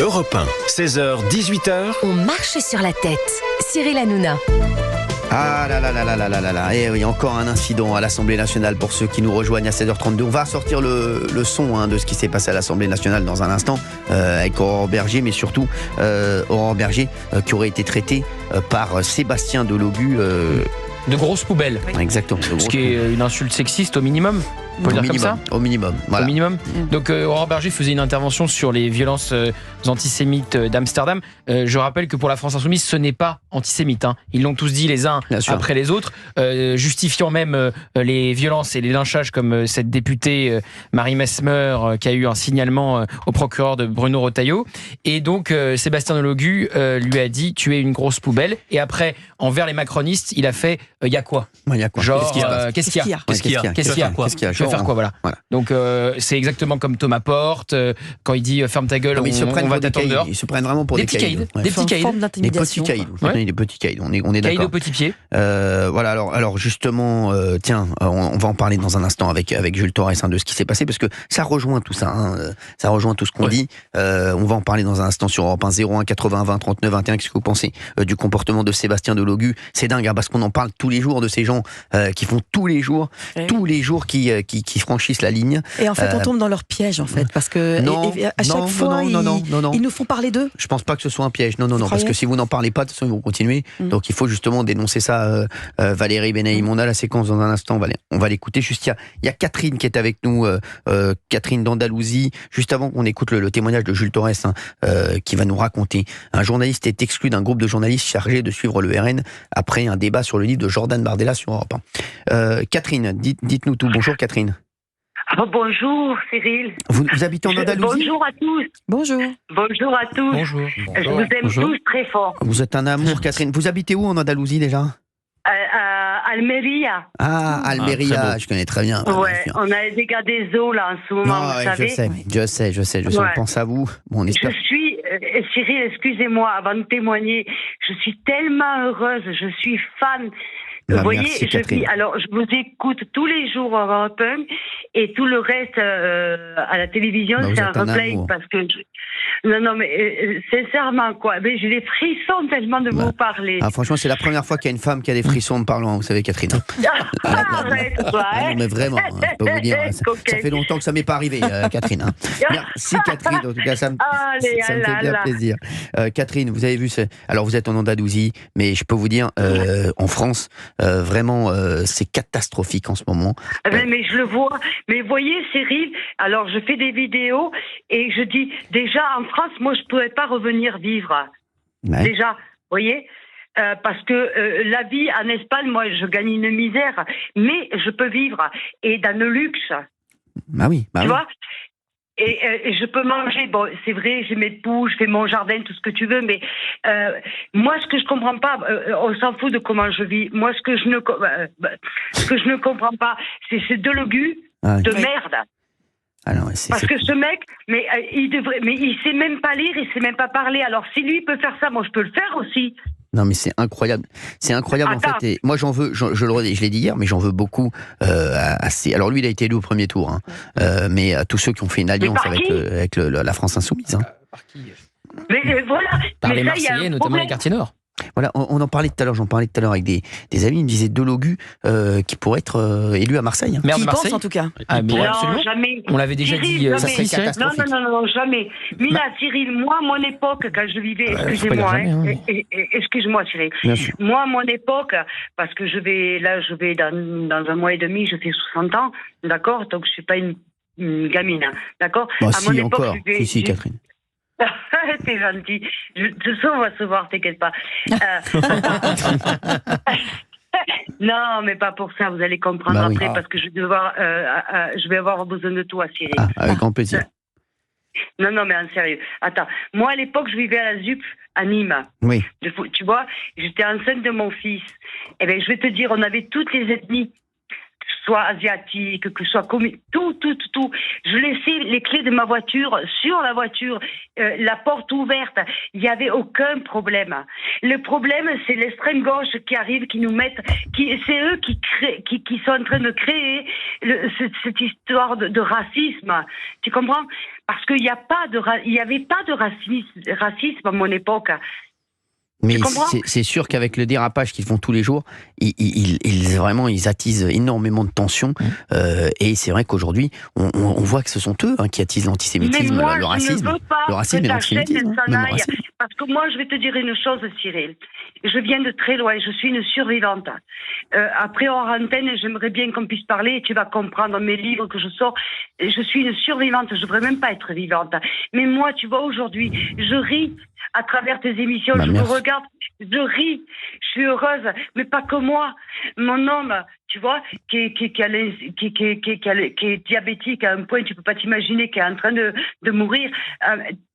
Europe 1, 16h, 18h. On marche sur la tête. Cyril Hanouna. Ah là là là là là là là là. Et oui, encore un incident à l'Assemblée nationale pour ceux qui nous rejoignent à 16h32. On va sortir le son de ce qui s'est passé à l'Assemblée nationale dans un instant avec Aurore Berger, mais surtout Aurore Berger qui aurait été traitée par Sébastien Delogu. De grosses poubelles. Oui. Exactement. Ce qui est une insulte sexiste au minimum. On peut dire comme ça. Au minimum. Voilà. Au minimum. Donc Aurore Berger faisait une intervention sur les violences antisémites d'Amsterdam. Je rappelle que pour la France Insoumise, ce n'est pas antisémite. Ils l'ont tous dit les uns après les autres, justifiant même les violences et les lynchages, comme cette députée Marie Mesmer qui a eu un signalement au procureur de Bruno Retailleau. Et donc Sébastien Delogu lui a dit tu es une grosse poubelle. Et après, envers les macronistes, il a fait il y a quoi ? Genre qu'est-ce qu'il y a ? Qu'est-ce qu'il y a ? Faire quoi, voilà. Donc c'est exactement comme Thomas Porte quand il dit ferme ta gueule, on va t'attendre dehors. Ils se prennent vraiment pour des caïds. Des petits caïds. Des petits caïds. Des petits caïds. On est d'accord. Caïds aux petits pieds. Voilà. Alors justement, tiens, on va en parler dans un instant avec Jules Torres de ce qui s'est passé parce que ça rejoint tout ça. Ça rejoint tout ce qu'on dit. On va en parler dans un instant sur Europe 1 01 80 20 39 21. Qu'est-ce que vous pensez du comportement de Sébastien Delogu ? C'est dingue parce qu'on en parle tous les jours de ces gens qui font tous les jours qui franchissent la ligne. Et en fait, on tombe dans leur piège, en fait, parce que à chaque fois, ils nous font parler d'eux. Je pense pas que ce soit un piège. Non, parce que si vous n'en parlez pas, de toute façon, ils vont continuer. Donc, il faut justement dénoncer ça. Valérie Benaïm, on a la séquence dans un instant. On va l'écouter. Juste, il y a Catherine qui est avec nous. Catherine d'Andalousie. Juste avant qu'on écoute le témoignage de Jules Torres, qui va nous raconter. Un journaliste est exclu d'un groupe de journalistes chargés de suivre le RN après un débat sur le livre de Jordan Bardella sur Europe 1. Catherine, dites-nous tout. Bonjour Catherine. Bonjour Cyril. Vous habitez en Andalousie ? Bonjour à tous. Bonjour. Bonjour à tous. Bonjour. Je vous aime tous très fort. Vous êtes un amour Catherine. Vous habitez où en Andalousie déjà ? Almeria. Ah, Almeria, je connais très bien. Ouais, on a des gars des eaux là en ce moment, vous savez. Je sais, on pense à vous. Bon, on espère. Je suis, Cyril, excusez-moi, avant de témoigner, je suis tellement heureuse, je suis fan. Vous voyez, merci, je vous écoute tous les jours à Europe 1 et tout le reste à la télévision, c'est un replay parce que non, mais sincèrement quoi, mais j'ai des frissons tellement de vous parler. Ah, franchement, c'est la première fois qu'il y a une femme qui a des frissons en me parlant, vous savez, Catherine. Arrête-toi, non, mais vraiment, je peux vous dire, ça fait longtemps que ça m'est pas arrivé, Catherine. Merci Catherine, en tout cas, ça me fait bien plaisir. Catherine, vous avez vu, alors vous êtes en Andalousie, mais je peux vous dire, en France. Vraiment, c'est catastrophique en ce moment. Mais je le vois. Mais voyez, Cyril, alors je fais des vidéos et je dis, déjà, en France, moi, je ne pourrais pas revenir vivre. Ouais. Déjà, vous voyez parce que la vie en Espagne, moi, je gagne une misère, mais je peux vivre. Et dans le luxe. Tu vois ? Et je peux manger, bon, c'est vrai, j'ai mes poux, je fais mon jardin, tout ce que tu veux, mais moi, ce que je comprends pas, on s'en fout de comment je vis. Moi, ce que je ne comprends pas, c'est ce Delogu de merde. Alors, parce que ce mec, il sait même pas lire, il sait même pas parler. Alors, si lui peut faire ça, moi, je peux le faire aussi. Non mais c'est incroyable en fait. Et moi j'en veux, je l'ai dit hier, mais j'en veux beaucoup. Alors lui il a été élu au premier tour, mais à tous ceux qui ont fait une alliance avec la France Insoumise. Par qui ? Mais voilà. Par les Marseillais, notamment les quartiers nord. Voilà, on en parlait tout à l'heure. J'en parlais tout à l'heure avec des amis. Ils me disaient Delogu qui pourrait être élu à Marseille. Maire de Marseille, en tout cas. Ah, mais non, absolument. Jamais. On l'avait déjà dit. Non, Ça serait catastrophique. Non, jamais. Mila, Cyril, moi, mon époque, quand je vivais, excusez-moi, excuse-moi, Cyril. Moi, mon époque, parce que je vais dans un mois et demi, je fais 60 ans, d'accord. Donc je suis pas une gamine, d'accord. Bon, à mon époque, encore. Si, Catherine. T'es gentil. De toute façon, on va se voir, t'inquiète pas. Non, mais pas pour ça. Vous allez comprendre après, parce que je vais avoir besoin de toi, Cyril. Avec grand plaisir. Non, mais en sérieux. Attends, moi à l'époque, je vivais à la ZUP à Nîmes. Oui. Tu vois, j'étais enceinte de mon fils. Eh bien, je vais te dire, on avait toutes les ethnies. Que ce soit asiatique, que ce soit tout. Je laissais les clés de ma voiture sur la voiture, la porte ouverte. Il n'y avait aucun problème. Le problème, c'est l'extrême gauche qui arrive, qui nous mettent, c'est eux qui sont en train de créer cette histoire de racisme. Tu comprends ? Parce qu'il n'y avait pas de racisme à mon époque. Mais c'est sûr qu'avec le dérapage qu'ils font tous les jours, ils attisent énormément de tensions. Et c'est vrai qu'aujourd'hui, on voit que ce sont eux qui attisent l'antisémitisme, le racisme. Le racisme et l'antisémitisme. Parce que moi, je vais te dire une chose, Cyril. Je viens de très loin, je suis une survivante. Après, hors antenne, j'aimerais bien qu'on puisse parler, et tu vas comprendre mes livres que je sors. Je suis une survivante, je ne devrais même pas être vivante. Mais moi, tu vois, aujourd'hui, je ris à travers tes émissions, je vous regarde, je ris, je suis heureuse, mais pas que moi. Mon homme, tu vois, qui est diabétique à un point, tu peux pas t'imaginer, qui est en train de mourir.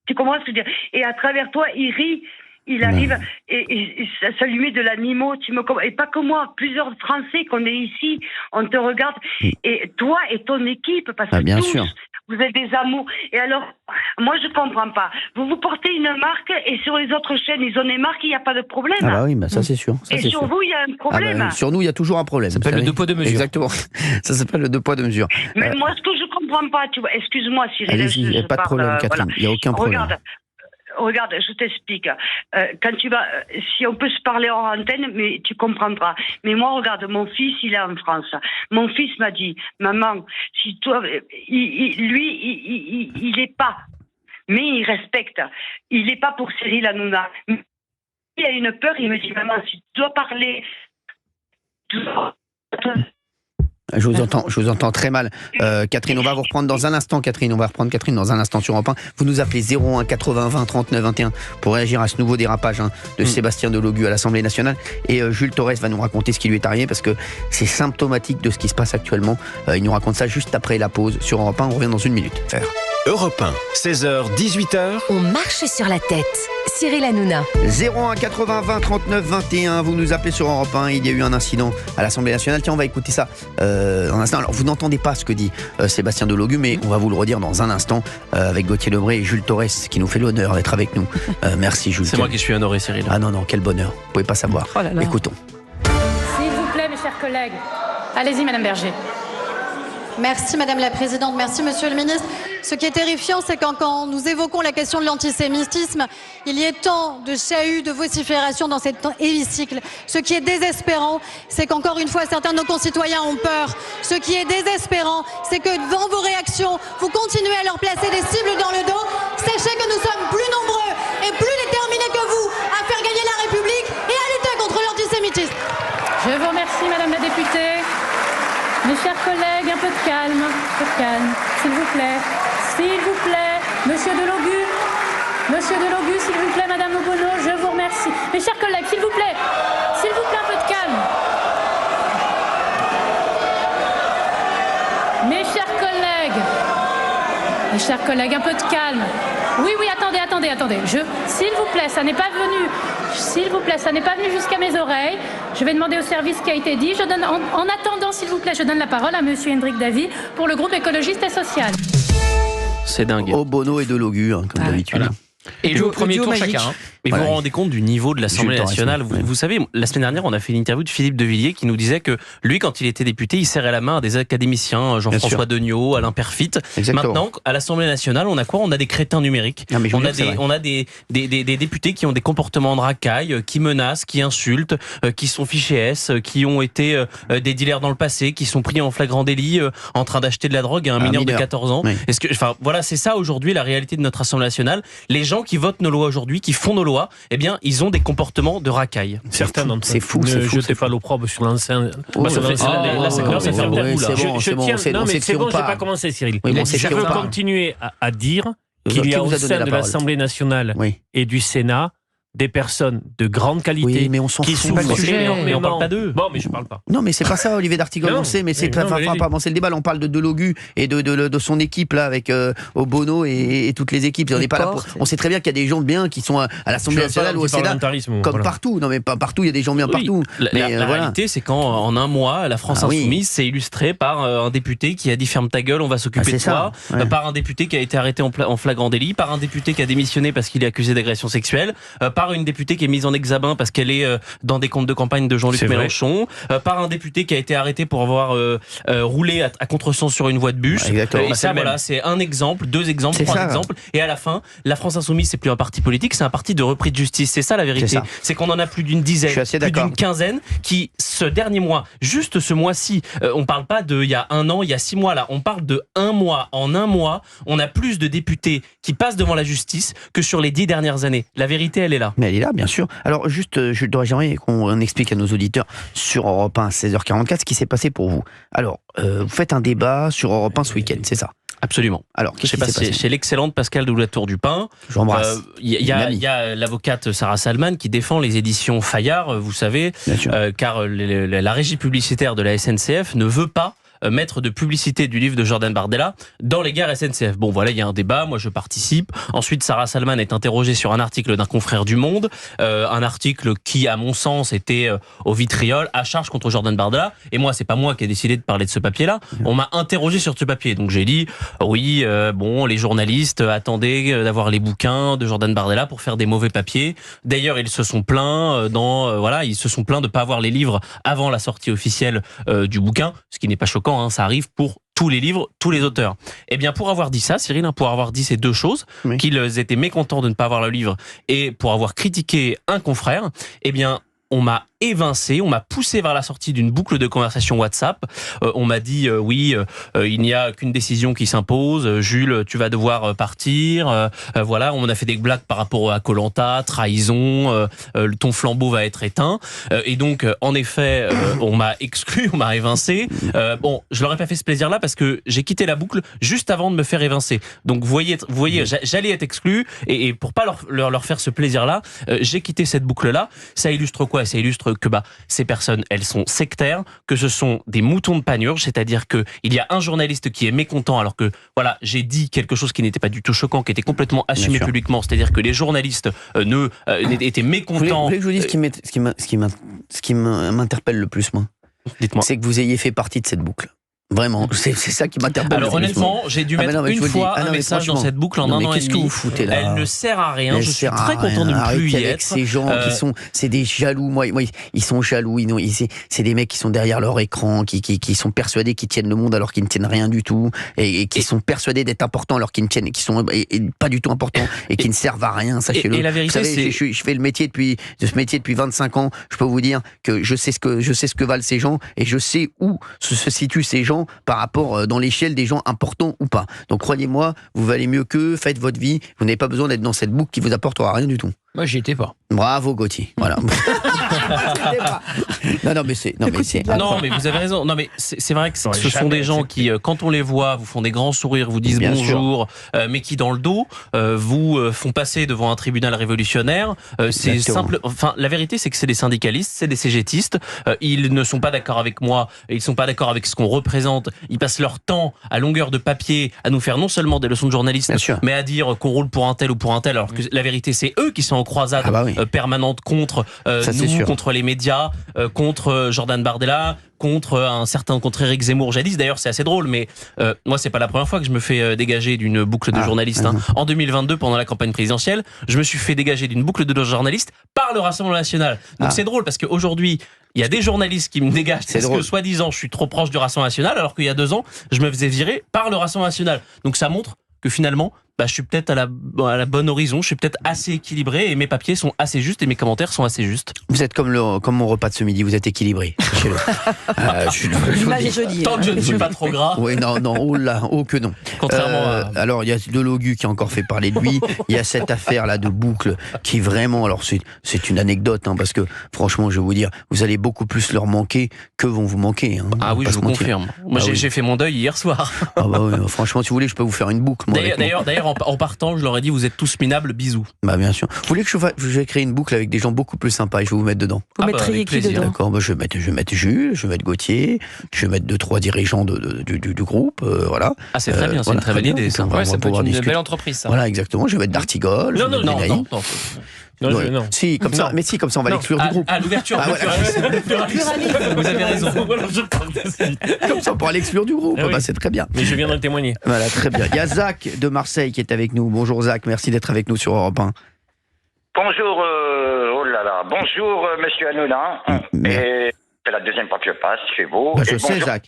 Tu comprends ce que je veux dire? Et à travers toi, il rit. Il arrive et ça lui met de l'animaux, et pas que moi, plusieurs Français qu'on est ici, on te regarde, et toi et ton équipe, parce que bien sûr. Vous êtes des amours. Et alors, moi je comprends pas. Vous portez une marque et sur les autres chaînes, ils ont des marques, il n'y a pas de problème. Ah bah oui, ça c'est sûr. Et sur vous, il y a un problème. Sur nous, il y a toujours un problème. Ça s'appelle le 2 poids 2 mesures. Exactement. Ça s'appelle le 2 poids 2 mesures. Mais moi, ce que je comprends pas, tu vois, excuse-moi Cyril. Allez-y, il n'y a pas de problème, Catherine. Il n'y a aucun problème. Regarde, je t'explique. Quand tu vas, si on peut se parler hors antenne, mais tu comprendras. Mais moi, regarde, mon fils, il est en France. Mon fils m'a dit, maman, si toi, il est pas, mais il respecte. Il est pas pour Cyril Hanouna. Il a une peur. Il me dit, maman, si tu dois parler. Je vous entends très mal. Catherine, on va vous reprendre dans un instant, Catherine. On va reprendre Catherine dans un instant sur Europe 1. Vous nous appelez 01 80 20 39 21 pour réagir à ce nouveau dérapage de Sébastien Delogu à l'Assemblée nationale. Et Jules Torres va nous raconter ce qui lui est arrivé parce que c'est symptomatique de ce qui se passe actuellement. Il nous raconte ça juste après la pause sur Europe 1. On revient dans une minute. Europe 1, 16h, 18h. On marche sur la tête. Cyril Hanouna. 01 80 20 39 21. Vous nous appelez sur Europe 1. Il y a eu un incident à l'Assemblée nationale. Tiens, on va écouter ça un instant. Alors, vous n'entendez pas ce que dit Sébastien Delogu, mais on va vous le redire dans un instant avec Gauthier Lebray et Jules Torres qui nous fait l'honneur d'être avec nous. Merci, Jules. C'est moi qui suis honoré, Cyril. Ah non, quel bonheur. Vous pouvez pas savoir. Oh là là. Écoutons. S'il vous plaît, mes chers collègues. Allez-y, Madame Berger. Merci Madame la Présidente, merci Monsieur le Ministre. Ce qui est terrifiant, c'est quand nous évoquons la question de l'antisémitisme, il y a tant de chahuts, de vociférations dans cet hémicycle. Ce qui est désespérant, c'est qu'encore une fois, certains de nos concitoyens ont peur. Ce qui est désespérant, c'est que dans vos réactions, vous continuez à leur placer des cibles dans le dos. Sachez que nous sommes plus nombreux et plus déterminés que vous à faire gagner la République et à lutter contre l'antisémitisme. Je vous remercie, Madame la députée. Mes chers collègues, un peu de calme, s'il vous plaît. S'il vous plaît, Monsieur Delogu, s'il vous plaît, Madame Obono, je vous remercie. Mes chers collègues, s'il vous plaît, un peu de calme. Mes chers collègues, un peu de calme. Oui, attendez. S'il vous plaît, ça n'est pas venu jusqu'à mes oreilles. Je vais demander au service ce qui a été dit. En attendant, s'il vous plaît, je donne la parole à Monsieur Hendrik Davy pour le groupe écologiste et social. C'est dingue. Obono et Delogu, comme d'habitude. Voilà. Et le premier tour chacun. Mais vous vous rendez compte du niveau de l'Assemblée nationale. Vous savez, la semaine dernière, on a fait une interview de Philippe de Villiers qui nous disait que lui, quand il était député, il serrait la main à des académiciens, Jean-François Degnaud, Alain Perfit. Maintenant, à l'Assemblée nationale, on a quoi? On a des crétins numériques. On a des députés qui ont des comportements de racaille, qui menacent, qui insultent, qui sont fichés S, qui ont été des dealers dans le passé, qui sont pris en flagrant délit en train d'acheter de la drogue à un mineur de 14 ans. Oui. Voilà, c'est ça aujourd'hui la réalité de notre Assemblée nationale. Les gens qui votent nos lois aujourd'hui, qui font nos lois, eh bien, ils ont des comportements de racaille. Certains d'entre eux. C'est fou. Ne jetez pas l'opprobre sur l'enceinte. Là, ça commence à faire beaucoup. Non, mais c'est bon, j'ai pas commencé, Cyril. Je veux continuer à dire qu'il y a au sein de l'Assemblée nationale et du Sénat des personnes de grande qualité mais on s'en qui fout. Mais on parle pas d'eux. Bon, mais je parle pas. Non, mais c'est pas ça, Olivier d'Artigol, on sait, mais c'est pas avancer le débat. Là, on parle de Delogu et de son équipe là avec Obono et toutes les équipes. On n'est pas là pour... On sait très bien qu'il y a des gens bien qui sont à l'Assemblée nationale ou au Sénat, comme partout. Non, mais pas partout. Il y a des gens bien partout. La réalité, c'est qu'en un mois, la France insoumise s'est illustrée par un député qui a dit ferme ta gueule, on va s'occuper de toi, par un député qui a été arrêté en flagrant délit, par un député qui a démissionné parce qu'il est accusé d'agression sexuelle, par une députée qui est mise en examen parce qu'elle est dans des comptes de campagne de Jean-Luc Mélenchon, par un député qui a été arrêté pour avoir roulé à contresens sur une voie de bus. Et ça, voilà, c'est un exemple, 2 exemples, 3 exemples. Et à la fin, la France Insoumise, c'est plus un parti politique, c'est un parti de repris de justice. C'est ça la vérité. C'est qu'on en a plus d'une dizaine, plus d'une quinzaine qui, ce dernier mois, juste ce mois-ci, on parle pas de il y a 1 an, il y a 6 mois là, on parle de 1 mois. En 1 mois, on a plus de députés qui passent devant la justice que sur les 10 dernières années. La vérité, elle est là. Mais elle est là, bien sûr. Alors juste, j'aimerais qu'on explique à nos auditeurs sur Europe 1 à 16h44 ce qui s'est passé pour vous. Alors, vous faites un débat sur Europe 1 ce week-end, c'est ça? Absolument. Alors, qu'est-ce qui s'est passé? Chez l'excellente Pascale de la Tour du Pin. J'embrasse. Il y a l'avocate Sarah Salman qui défend les éditions Fayard, vous savez, car la régie publicitaire de la SNCF ne veut pas mettre de publicité du livre de Jordan Bardella dans les gares SNCF. Bon, voilà, il y a un débat, moi je participe. Ensuite, Sarah Salman est interrogée sur un article d'un confrère du Monde, un article qui, à mon sens, était au vitriol, à charge contre Jordan Bardella. Et moi, c'est pas moi qui ai décidé de parler de ce papier-là. On m'a interrogé sur ce papier. Donc j'ai dit, oui, bon, les journalistes attendaient d'avoir les bouquins de Jordan Bardella pour faire des mauvais papiers. D'ailleurs, ils se sont plaints ils se sont plaints de pas avoir les livres avant la sortie officielle du bouquin, ce qui n'est pas choquant. Ça arrive pour tous les livres, tous les auteurs. Eh bien, pour avoir dit ça, Cyril, pour avoir dit ces 2 choses, qu'ils étaient mécontents de ne pas avoir le livre et pour avoir critiqué un confrère, eh bien, on m'a évincé, on m'a poussé vers la sortie d'une boucle de conversation WhatsApp. On m'a dit il n'y a qu'une décision qui s'impose. Jules, tu vas devoir partir. Voilà, on a fait des blagues par rapport à Koh-Lanta, trahison. Ton flambeau va être éteint. Et donc, en effet, on m'a exclu, on m'a évincé. Bon, je leur ai pas fait ce plaisir-là parce que j'ai quitté la boucle juste avant de me faire évincer. Donc, vous voyez, j'allais être exclu et pour pas leur faire ce plaisir-là, j'ai quitté cette boucle-là. Ça illustre quoi? Ça illustre que ces personnes, elles sont sectaires, que ce sont des moutons de panurge, c'est-à-dire que il y a un journaliste qui est mécontent alors que voilà, j'ai dit quelque chose qui n'était pas du tout choquant, qui était complètement assumé publiquement, c'est-à-dire que les journalistes étaient mécontents. Vous voulez que je vous dise ce qui m'interpelle le plus, moi? Dites-moi. C'est que vous ayez fait partie de cette boucle. Vraiment, c'est ça qui m'interpelle. Alors honnêtement, j'ai dû mettre une fois un message dans cette boucle en 1 an et demi. Qu'est-ce que vous foutez là? Elle ne sert à rien. Je suis très content de ne plus y être. Ces gens c'est des jaloux. Moi, ils sont jaloux. C'est des mecs qui sont derrière leur écran, qui sont persuadés qu'ils tiennent le monde alors qu'ils ne tiennent rien du tout, et qui sont persuadés d'être importants alors qu'ils ne tiennent, qui sont pas du tout importants et qui ne servent à rien. Sachez-le. Et la vérité, c'est, je fais ce métier depuis 25 ans. Je peux vous dire que je sais ce que valent ces gens et je sais où se situent ces gens par rapport dans l'échelle des gens importants ou pas. Donc croyez-moi, vous valez mieux qu'eux, faites votre vie, vous n'avez pas besoin d'être dans cette boucle qui vous apportera rien du tout. Moi, j'y étais pas. Bravo Gauthier. Voilà. Non, mais vous avez raison. Non, mais c'est vrai que ce sont des gens qui, quand on les voit, vous font des grands sourires, vous disent bonjour, mais qui dans le dos vous font passer devant un tribunal révolutionnaire. C'est simple. Enfin, la vérité, c'est que c'est des syndicalistes, c'est des cégétistes. Ils ne sont pas d'accord avec moi. Ils sont pas d'accord avec ce qu'on représente. Ils passent leur temps à longueur de papier à nous faire non seulement des leçons de journalisme, mais à dire qu'on roule pour un tel ou pour un tel, alors que la vérité, c'est eux qui sont en croisade permanente contre nous, contre les médias, contre Jordan Bardella, contre Éric Zemmour jadis. D'ailleurs, c'est assez drôle, mais moi, c'est pas la première fois que je me fais dégager d'une boucle de journalistes. En 2022, pendant la campagne présidentielle, je me suis fait dégager d'une boucle de journalistes par le Rassemblement national. Donc c'est drôle parce qu'aujourd'hui, il y a des journalistes qui me dégagent parce que, soi-disant, je suis trop proche du Rassemblement national, alors qu'il y a 2 ans, je me faisais virer par le Rassemblement national. Donc ça montre que finalement, je suis peut-être à la bonne horizon, je suis peut-être assez équilibré et mes papiers sont assez justes et mes commentaires sont assez justes. Vous êtes comme mon repas de ce midi, vous êtes équilibré. L'image est jolie. Tant que je ne suis pas trop gras. Oui, non, que non. Contrairement à... Alors, il y a Delogu qui a encore fait parler de lui. Il y a cette affaire-là de boucle qui vraiment... Alors, c'est une anecdote, parce que franchement, je vais vous dire, vous allez beaucoup plus leur manquer que vont vous manquer. Ah oui, je vous confirme. Moi, j'ai fait mon deuil hier soir. Franchement, si vous voulez, je peux vous faire une boucle. D'ailleurs, en partant, je leur ai dit, vous êtes tous minables, bisous. Bien sûr. Vous voulez que je vais créer une boucle avec des gens beaucoup plus sympas et je vais vous mettre dedans? Vous mettriez qui dedans? D'accord, je vais mettre Jules, je vais mettre Gauthier, je vais mettre 2-3 dirigeants du groupe, voilà. Ah, c'est très bien, c'est une très bonne idée, ça. Ouais, ça peut être une belle entreprise, ça. Voilà, exactement, je vais mettre Dartigol. Non. Si, comme ça, on va l'exclure du groupe. Ah, l'ouverture. Vous avez raison. Comme ça, on pourra l'exclure du groupe. C'est très bien. Mais je viendrai témoigner. Voilà, très bien. Il y a Zach de Marseille qui est avec nous. Bonjour Zach, merci d'être avec nous sur Europe 1. Bonjour là. Bonjour, monsieur Hanouna. Et c'est la deuxième fois que je passe chez vous. Je sais, Zach.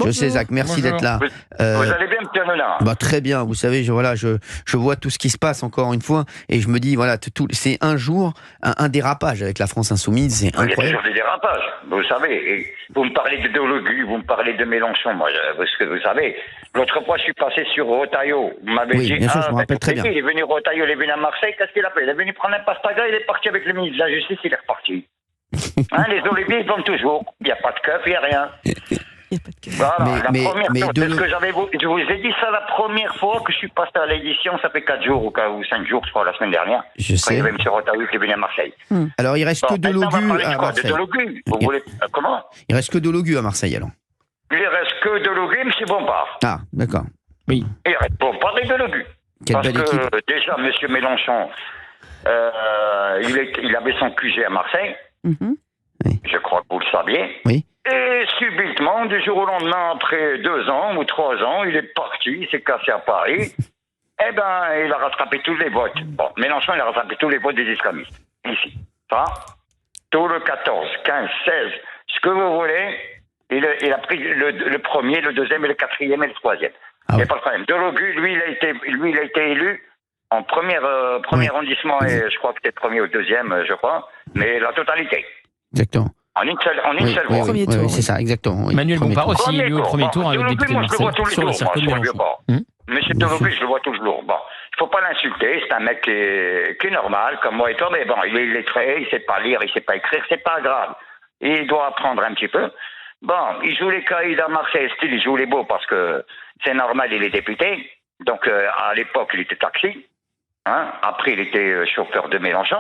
Je sais, Zach. Merci d'être là. Vous allez bien, monsieur Hanouna? Très bien. Vous savez, je vois tout ce qui se passe encore une fois. Et je me dis, voilà, c'est un jour, un dérapage avec la France Insoumise. C'est incroyable. Il y a toujours des dérapages, vous savez. Et vous me parlez d'idéologie, vous me parlez de Mélenchon. Moi, ce que vous savez. L'autre fois, je suis passé sur Rotaillot. Vous m'avez dit, bien sûr, je me rappelle très bien. Il est venu Rotaillot, il est venu à Marseille. Qu'est-ce qu'il a fait? Il est venu prendre un pastaga, il est parti avec le ministre de la Justice, il est reparti. Les Oliviers, ils vendent toujours. Il n'y a pas de keuf, il n'y a rien. Voilà, je vous ai dit ça la première fois que je suis passé à l'édition, ça fait 4 jours ou 5 jours, je crois, la semaine dernière. Je sais. Il y avait M. Rotaillot qui est venu à Marseille. Alors, il reste que Delogu à Marseille. Comment? Il reste que Delogu à Marseille, alors. Il reste que Delogu, M. Bompard. Ah, d'accord. Oui. Il reste Bompard et Delogu. Parce que déjà, M. Mélenchon, il avait son QG à Marseille. Oui. Je crois que vous le saviez. Oui. Et subitement, du jour au lendemain, après 2 ans ou 3 ans, il est parti, il s'est cassé à Paris. Eh ben, il a rattrapé tous les votes. Bon, Mélenchon, il a rattrapé tous les votes des islamistes. Ici. Ça, tout le 14, 15, 16, ce que vous voulez, il a pris le premier, le deuxième, et le quatrième et le troisième. Il n'y a pas de problème. Delogu, lui, il a été élu en premier arrondissement, et je crois que c'était premier ou deuxième, je crois, mais la totalité. Exactement. En une seule voix. Premier tour. C'est ça, exactement. Manuel Bompard aussi élu au premier tour avec député de Marseille sur le circuit de Mélenchon. Monsieur Delogu, je le vois toujours. Bon, il faut pas l'insulter, c'est un mec qui est normal, comme moi et toi, mais bon, il est illettré, il sait pas lire, il sait pas écrire, c'est pas grave. Il doit apprendre un petit peu. Bon, il joue les caïds à Marseille, style, il joue les beaux parce que c'est normal, il est député. Donc, à l'époque, il était taxi. Après, il était chauffeur de Mélenchon.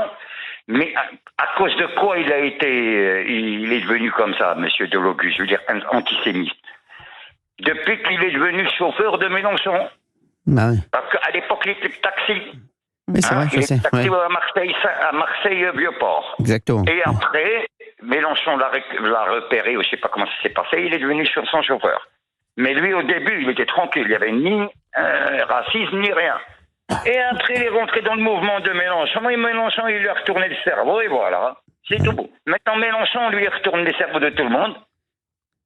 Mais à cause de quoi il est devenu comme ça, monsieur Delogu, je veux dire, antisémite? Depuis qu'il est devenu chauffeur de Mélenchon. Bah oui. Parce qu'à l'époque, il était taxi. Oui, c'est vrai, il était taxi à Marseille Vieux-Port. Exactement. Et après, Mélenchon l'a repéré, je ne sais pas comment ça s'est passé, il est devenu son chauffeur. Mais lui, au début, il était tranquille, il n'y avait ni racisme, ni rien. Et après, il est rentré dans le mouvement de Mélenchon. Et Mélenchon, il lui a retourné le cerveau, et voilà. C'est tout beau. Maintenant, Mélenchon, lui, retourne les cerveaux de tout le monde,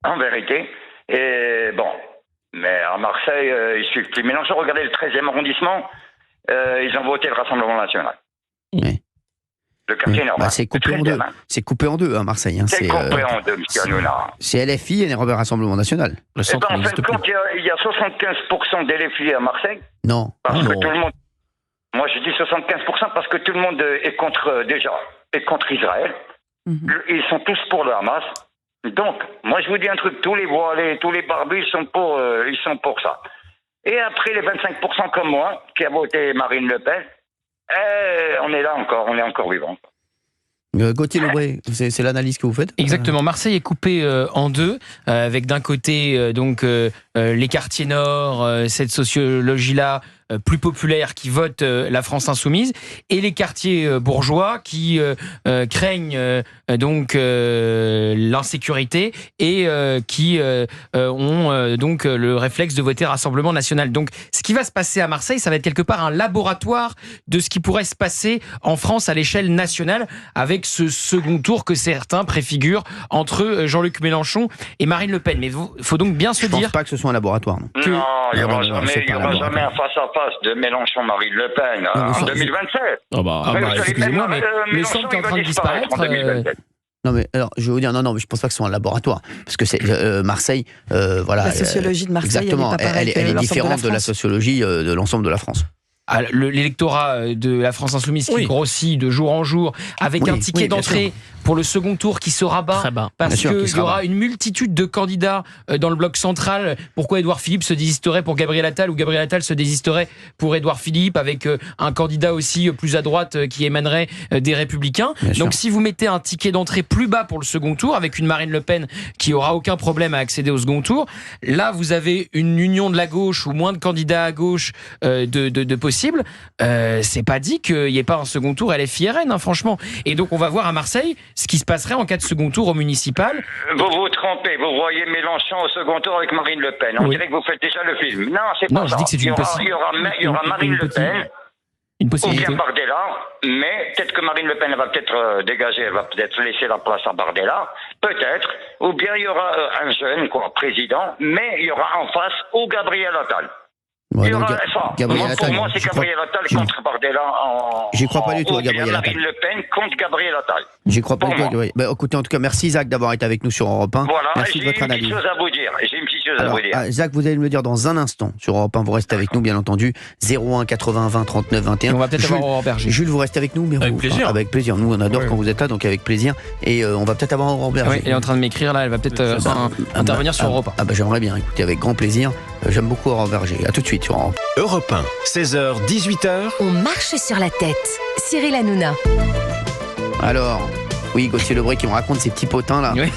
en vérité. Et bon, mais à Marseille, il suffit plus. Mélenchon, regardez le 13e arrondissement, ils ont voté le Rassemblement National. Oui. Le quartier normal. C'est coupé en deux. C'est coupé en deux à Marseille. C'est coupé en deux, M. Hanouna. C'est LFI et le Rassemblement National. En fin de compte, il y a 75% d'LFI à Marseille. Non. Parce que tout le monde. Moi, je dis 75% parce que tout le monde est contre Israël. Ils sont tous pour le Hamas. Donc, moi, je vous dis un truc, tous les voilés, tous les barbus, ils sont pour ça. Et après, les 25% comme moi, qui a voté Marine Le Pen, on est là encore, on est encore vivants. Gauthier Lebray, c'est l'analyse que vous faites? Exactement. Marseille est coupée en deux, avec d'un côté les quartiers nord, cette sociologie-là plus populaire qui vote la France insoumise, et les quartiers bourgeois qui craignent donc l'insécurité et qui ont donc le réflexe de voter Rassemblement National. Donc ce qui va se passer à Marseille, ça va être quelque part un laboratoire de ce qui pourrait se passer en France à l'échelle nationale, avec ce second tour que certains préfigurent entre Jean-Luc Mélenchon et Marine Le Pen. Mais il faut donc bien se dire... Je ne pense pas que ce soit un laboratoire. Non, il n'y aura jamais un face-à-face de Mélenchon-Marine Le Pen en 2027. Excusez-moi, mais le centre est en train de disparaître. Non mais alors je vais vous dire mais je pense pas que ce soit un laboratoire parce que c'est Marseille voilà, la sociologie de Marseille exactement, elle est différente de la sociologie de l'ensemble de la France. L'électorat de la France insoumise qui grossit de jour en jour, avec un ticket d'entrée pour le second tour qui se rabat, parce qu'il y aura une multitude de candidats dans le bloc central. Pourquoi Édouard Philippe se désisterait pour Gabriel Attal, ou Gabriel Attal se désisterait pour Édouard Philippe, avec un candidat aussi plus à droite qui émanerait des Républicains. Donc si vous mettez un ticket d'entrée plus bas pour le second tour, avec une Marine Le Pen qui aura aucun problème à accéder au second tour, là vous avez une union de la gauche ou moins de candidats à gauche de possible. C'est pas dit qu'il n'y ait pas un second tour LFI-RN, franchement. Et donc on va voir à Marseille ce qui se passerait en cas de second tour au municipal. Vous vous trompez, vous voyez Mélenchon au second tour avec Marine Le Pen. On dirait que vous faites déjà le film. Non, c'est pas ça. Je dis que c'est il y aura Marine Le Pen. Une possibilité. Ou bien Bardella, mais peut-être que Marine Le Pen va peut-être dégager, elle va peut-être laisser la place à Bardella, peut-être. Ou bien il y aura un jeune président, mais il y aura en face ou Gabriel Attal. Ouais, il y aura Gabriel Attal. Pour moi, c'est Gabriel Attal contre Bardella J'y crois pas du tout à Gabriel Attal. Marine Le Pen contre Gabriel Attal. J'y crois pas du tout. Bah, écoutez, en tout cas, merci Zach d'avoir été avec nous sur Europe 1. Voilà, merci de votre analyse. J'ai une petite chose à vous dire. Zach, vous allez me le dire dans un instant sur Europe 1. Vous restez avec nous, bien entendu. 01 80 20 39 21. On va peut-être avoir Aurore Berger. Jules, vous restez avec nous, mais avec plaisir. Avec plaisir. Nous, on adore quand vous êtes là, donc avec plaisir. Et on va peut-être avoir Aurore Berger. Oui, elle est en train de m'écrire là. Elle va peut-être intervenir sur Europe 1. Ah bah j'aimerais bien. Écoutez, avec grand plaisir. J'aime beaucoup Aurore Berger. À tout de suite sur Europe 1. Europe 1, 16h, 18h. On marche sur la tête. Cyril Hanouna. Alors, oui, Gauthier Lebray qui me raconte ces petits potins là. Oui.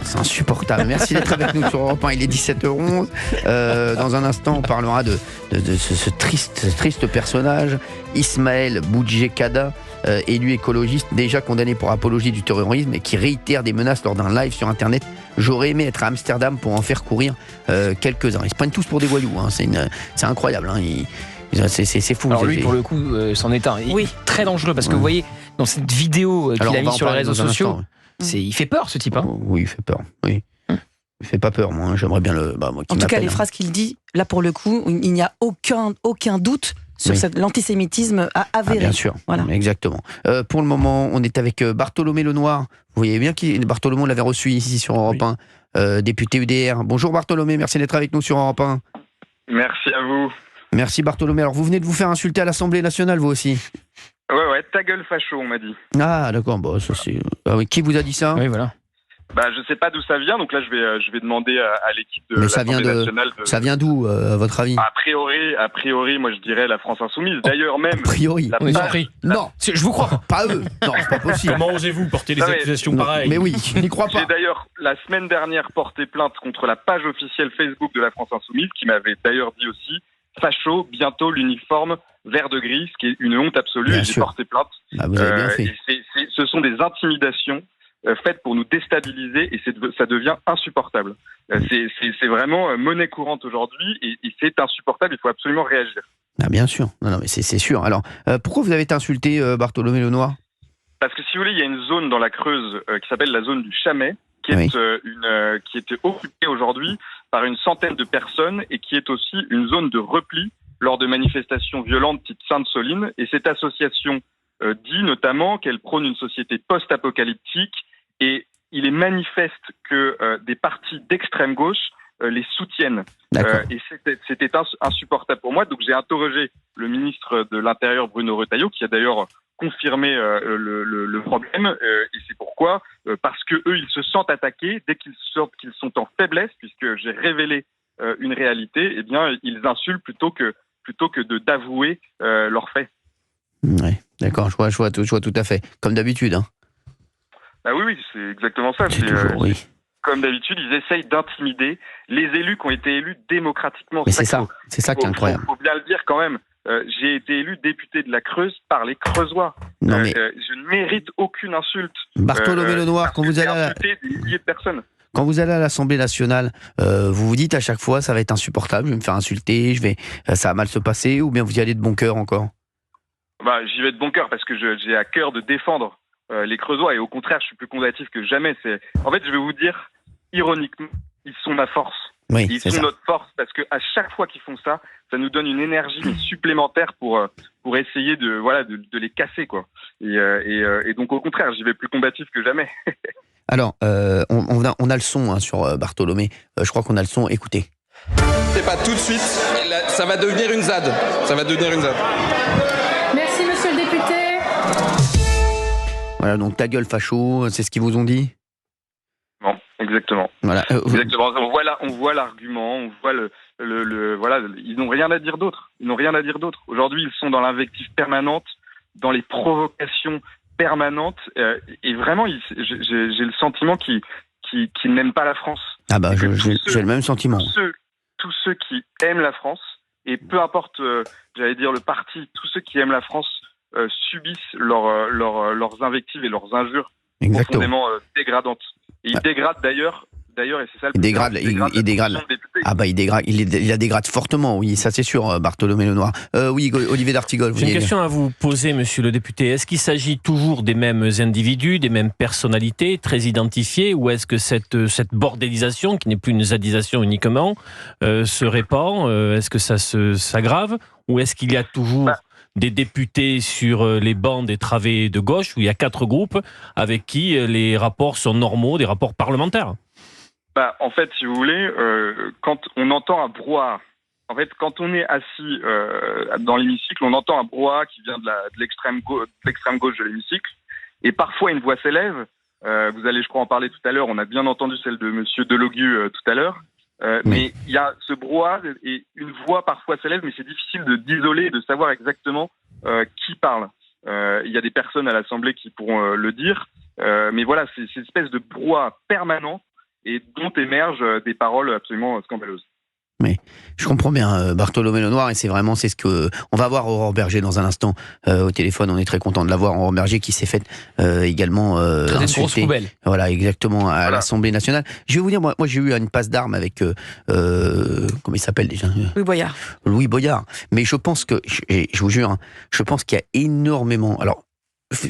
C'est insupportable. Merci d'être avec nous sur Europe 1. Il est 17h11. Dans un instant, on parlera de ce triste personnage, Ismaël Boudjekada, élu écologiste, déjà condamné pour apologie du terrorisme et qui réitère des menaces lors d'un live sur Internet. J'aurais aimé être à Amsterdam pour en faire courir quelques-uns. Ils se prennent tous pour des voyous. Hein. C'est incroyable. Hein. C'est fou. Alors lui, pour le coup, c'en est un. Oui, très dangereux parce que vous voyez, dans cette vidéo qu'il a mise sur les réseaux sociaux, il fait peur ce type. Hein. Oui, il fait peur. Oui. Il fait pas peur, moi. Hein. J'aimerais bien le. Moi, en tout cas, les phrases qu'il dit, là pour le coup, il n'y a aucun doute sur l'antisémitisme avéré. Bien sûr, voilà. Exactement. Pour le moment, on est avec Bartholomé Lenoir. Vous voyez bien que Bartholomé, on l'avait reçu ici sur Europe 1, député UDR. Bonjour Bartholomé, merci d'être avec nous sur Europe 1. Merci à vous. Merci Bartholomé. Alors vous venez de vous faire insulter à l'Assemblée nationale, vous aussi? Ouais, ta gueule facho, on m'a dit. Ah d'accord, bon, ça c'est... Ah, oui. Qui vous a dit ça? Oui, voilà. Je sais pas d'où ça vient, donc là je vais demander à l'équipe de l'Assemblée nationale. Ça vient d'où, à votre avis? A priori, moi je dirais la France Insoumise. D'ailleurs même. A priori. Non, je vous crois. Pas eux. Non, c'est pas possible. Comment osez-vous porter des accusations pareilles? Mais oui, je n'y crois pas. J'ai d'ailleurs la semaine dernière porté plainte contre la page officielle Facebook de la France Insoumise, qui m'avait d'ailleurs dit aussi facho, bientôt l'uniforme vert de gris, ce qui est une honte absolue. Bien et j'ai porté plainte. Vous avez bien fait. Ce sont des intimidations faites pour nous déstabiliser et ça devient insupportable. C'est vraiment monnaie courante aujourd'hui et c'est insupportable, il faut absolument réagir. Ah bien sûr, non mais c'est sûr. Alors, pourquoi vous avez été insulté, Bartholomé Lenoir? Parce que si vous voulez, il y a une zone dans la Creuse qui s'appelle la zone du Chamet, qui est occupée aujourd'hui par une centaine de personnes et qui est aussi une zone de repli lors de manifestations violentes type Sainte-Soline. Et cette association dit notamment qu'elle prône une société post-apocalyptique et il est manifeste que des partis d'extrême gauche les soutiennent. Et c'était insupportable pour moi. Donc j'ai interrogé le ministre de l'Intérieur, Bruno Retailleau, qui a d'ailleurs confirmé le problème. Et c'est pourquoi, parce que eux, ils se sentent attaqués dès qu'ils sont en faiblesse, puisque j'ai révélé une réalité. Eh bien, ils insultent plutôt que d'avouer leurs faits. Ouais, d'accord. Je vois tout à fait. Comme d'habitude. Hein. Ah oui, c'est exactement ça. Comme d'habitude, ils essayent d'intimider les élus qui ont été élus démocratiquement. Mais c'est ça qui est incroyable. Il faut bien le dire quand même. J'ai été élu député de la Creuse par les Creusois. Non, mais... je ne mérite aucune insulte. Bartholomé Lenoir, quand vous allez des milliers de personnes. Quand vous allez à l'Assemblée nationale, vous vous dites à chaque fois ça va être insupportable, je vais me faire insulter, ça va mal se passer, ou bien vous y allez de bon cœur encore? J'y vais de bon cœur parce que j'ai à cœur de défendre les Creusois et au contraire, je suis plus combatif que jamais. En fait, je vais vous dire, ironiquement, ils sont ma force. Oui, ils sont notre force parce que à chaque fois qu'ils font ça, ça nous donne une énergie supplémentaire pour essayer de les casser quoi. Et donc au contraire, j'y vais plus combatif que jamais. Alors, on a le son sur Bartholomé. Je crois qu'on a le son. Écoutez. C'est pas tout de suite. Ça va devenir une ZAD. Merci, monsieur le député. Voilà, donc ta gueule facho, c'est ce qu'ils vous ont dit? Non, exactement. Voilà. Exactement. On voit l'argument, on voit ils n'ont rien à dire d'autre. Aujourd'hui, ils sont dans l'invective permanente, dans les provocations permanentes, et vraiment, j'ai le sentiment qu'ils n'aiment pas la France. Ah bah, j'ai le même sentiment. Tous ceux qui aiment la France, et peu importe, le parti, tous ceux qui aiment la France subissent leurs invectives et leurs injures profondément dégradantes. Et ils dégradent d'ailleurs, et c'est ça le Il dégrade Il la dégrade fortement, oui, ça c'est sûr, Bartholomé Lenoir. Oui, Olivier d'Artigol. J'ai une question à vous poser, monsieur le député. Est-ce qu'il s'agit toujours des mêmes individus, des mêmes personnalités, très identifiées, ou est-ce que cette bordélisation, qui n'est plus une zadisation uniquement, se répand? Est-ce que ça s'aggrave? Ou est-ce qu'il y a toujours des députés sur les bancs des travées de gauche, où il y a 4 groupes avec qui les rapports sont normaux, des rapports parlementaires? En fait, si vous voulez, quand on entend un brouhaha, en fait, quand on est assis dans l'hémicycle, on entend un brouhaha qui vient de l'extrême gauche de l'hémicycle, et parfois une voix s'élève. Vous allez, je crois, en parler tout à l'heure. On a bien entendu celle de Monsieur Delogu tout à l'heure. Mais il y a ce brouhaha et une voix parfois s'élève, mais c'est difficile d'isoler, de savoir exactement qui parle. Il y a des personnes à l'Assemblée qui pourront le dire, mais voilà, c'est une espèce de brouhaha permanent et dont émergent des paroles absolument scandaleuses. Mais je comprends bien Bartholomé Lenoir, et c'est ce que on va voir Aurore Berger dans un instant au téléphone. On est très content de la voir, Aurore Berger, qui s'est faite également insulter. Voilà, exactement, à l'Assemblée nationale. Je vais vous dire, moi j'ai eu une passe d'armes avec comment il s'appelle déjà? Louis Boyard. Mais je pense que, je vous jure, je pense qu'il y a énormément. Alors,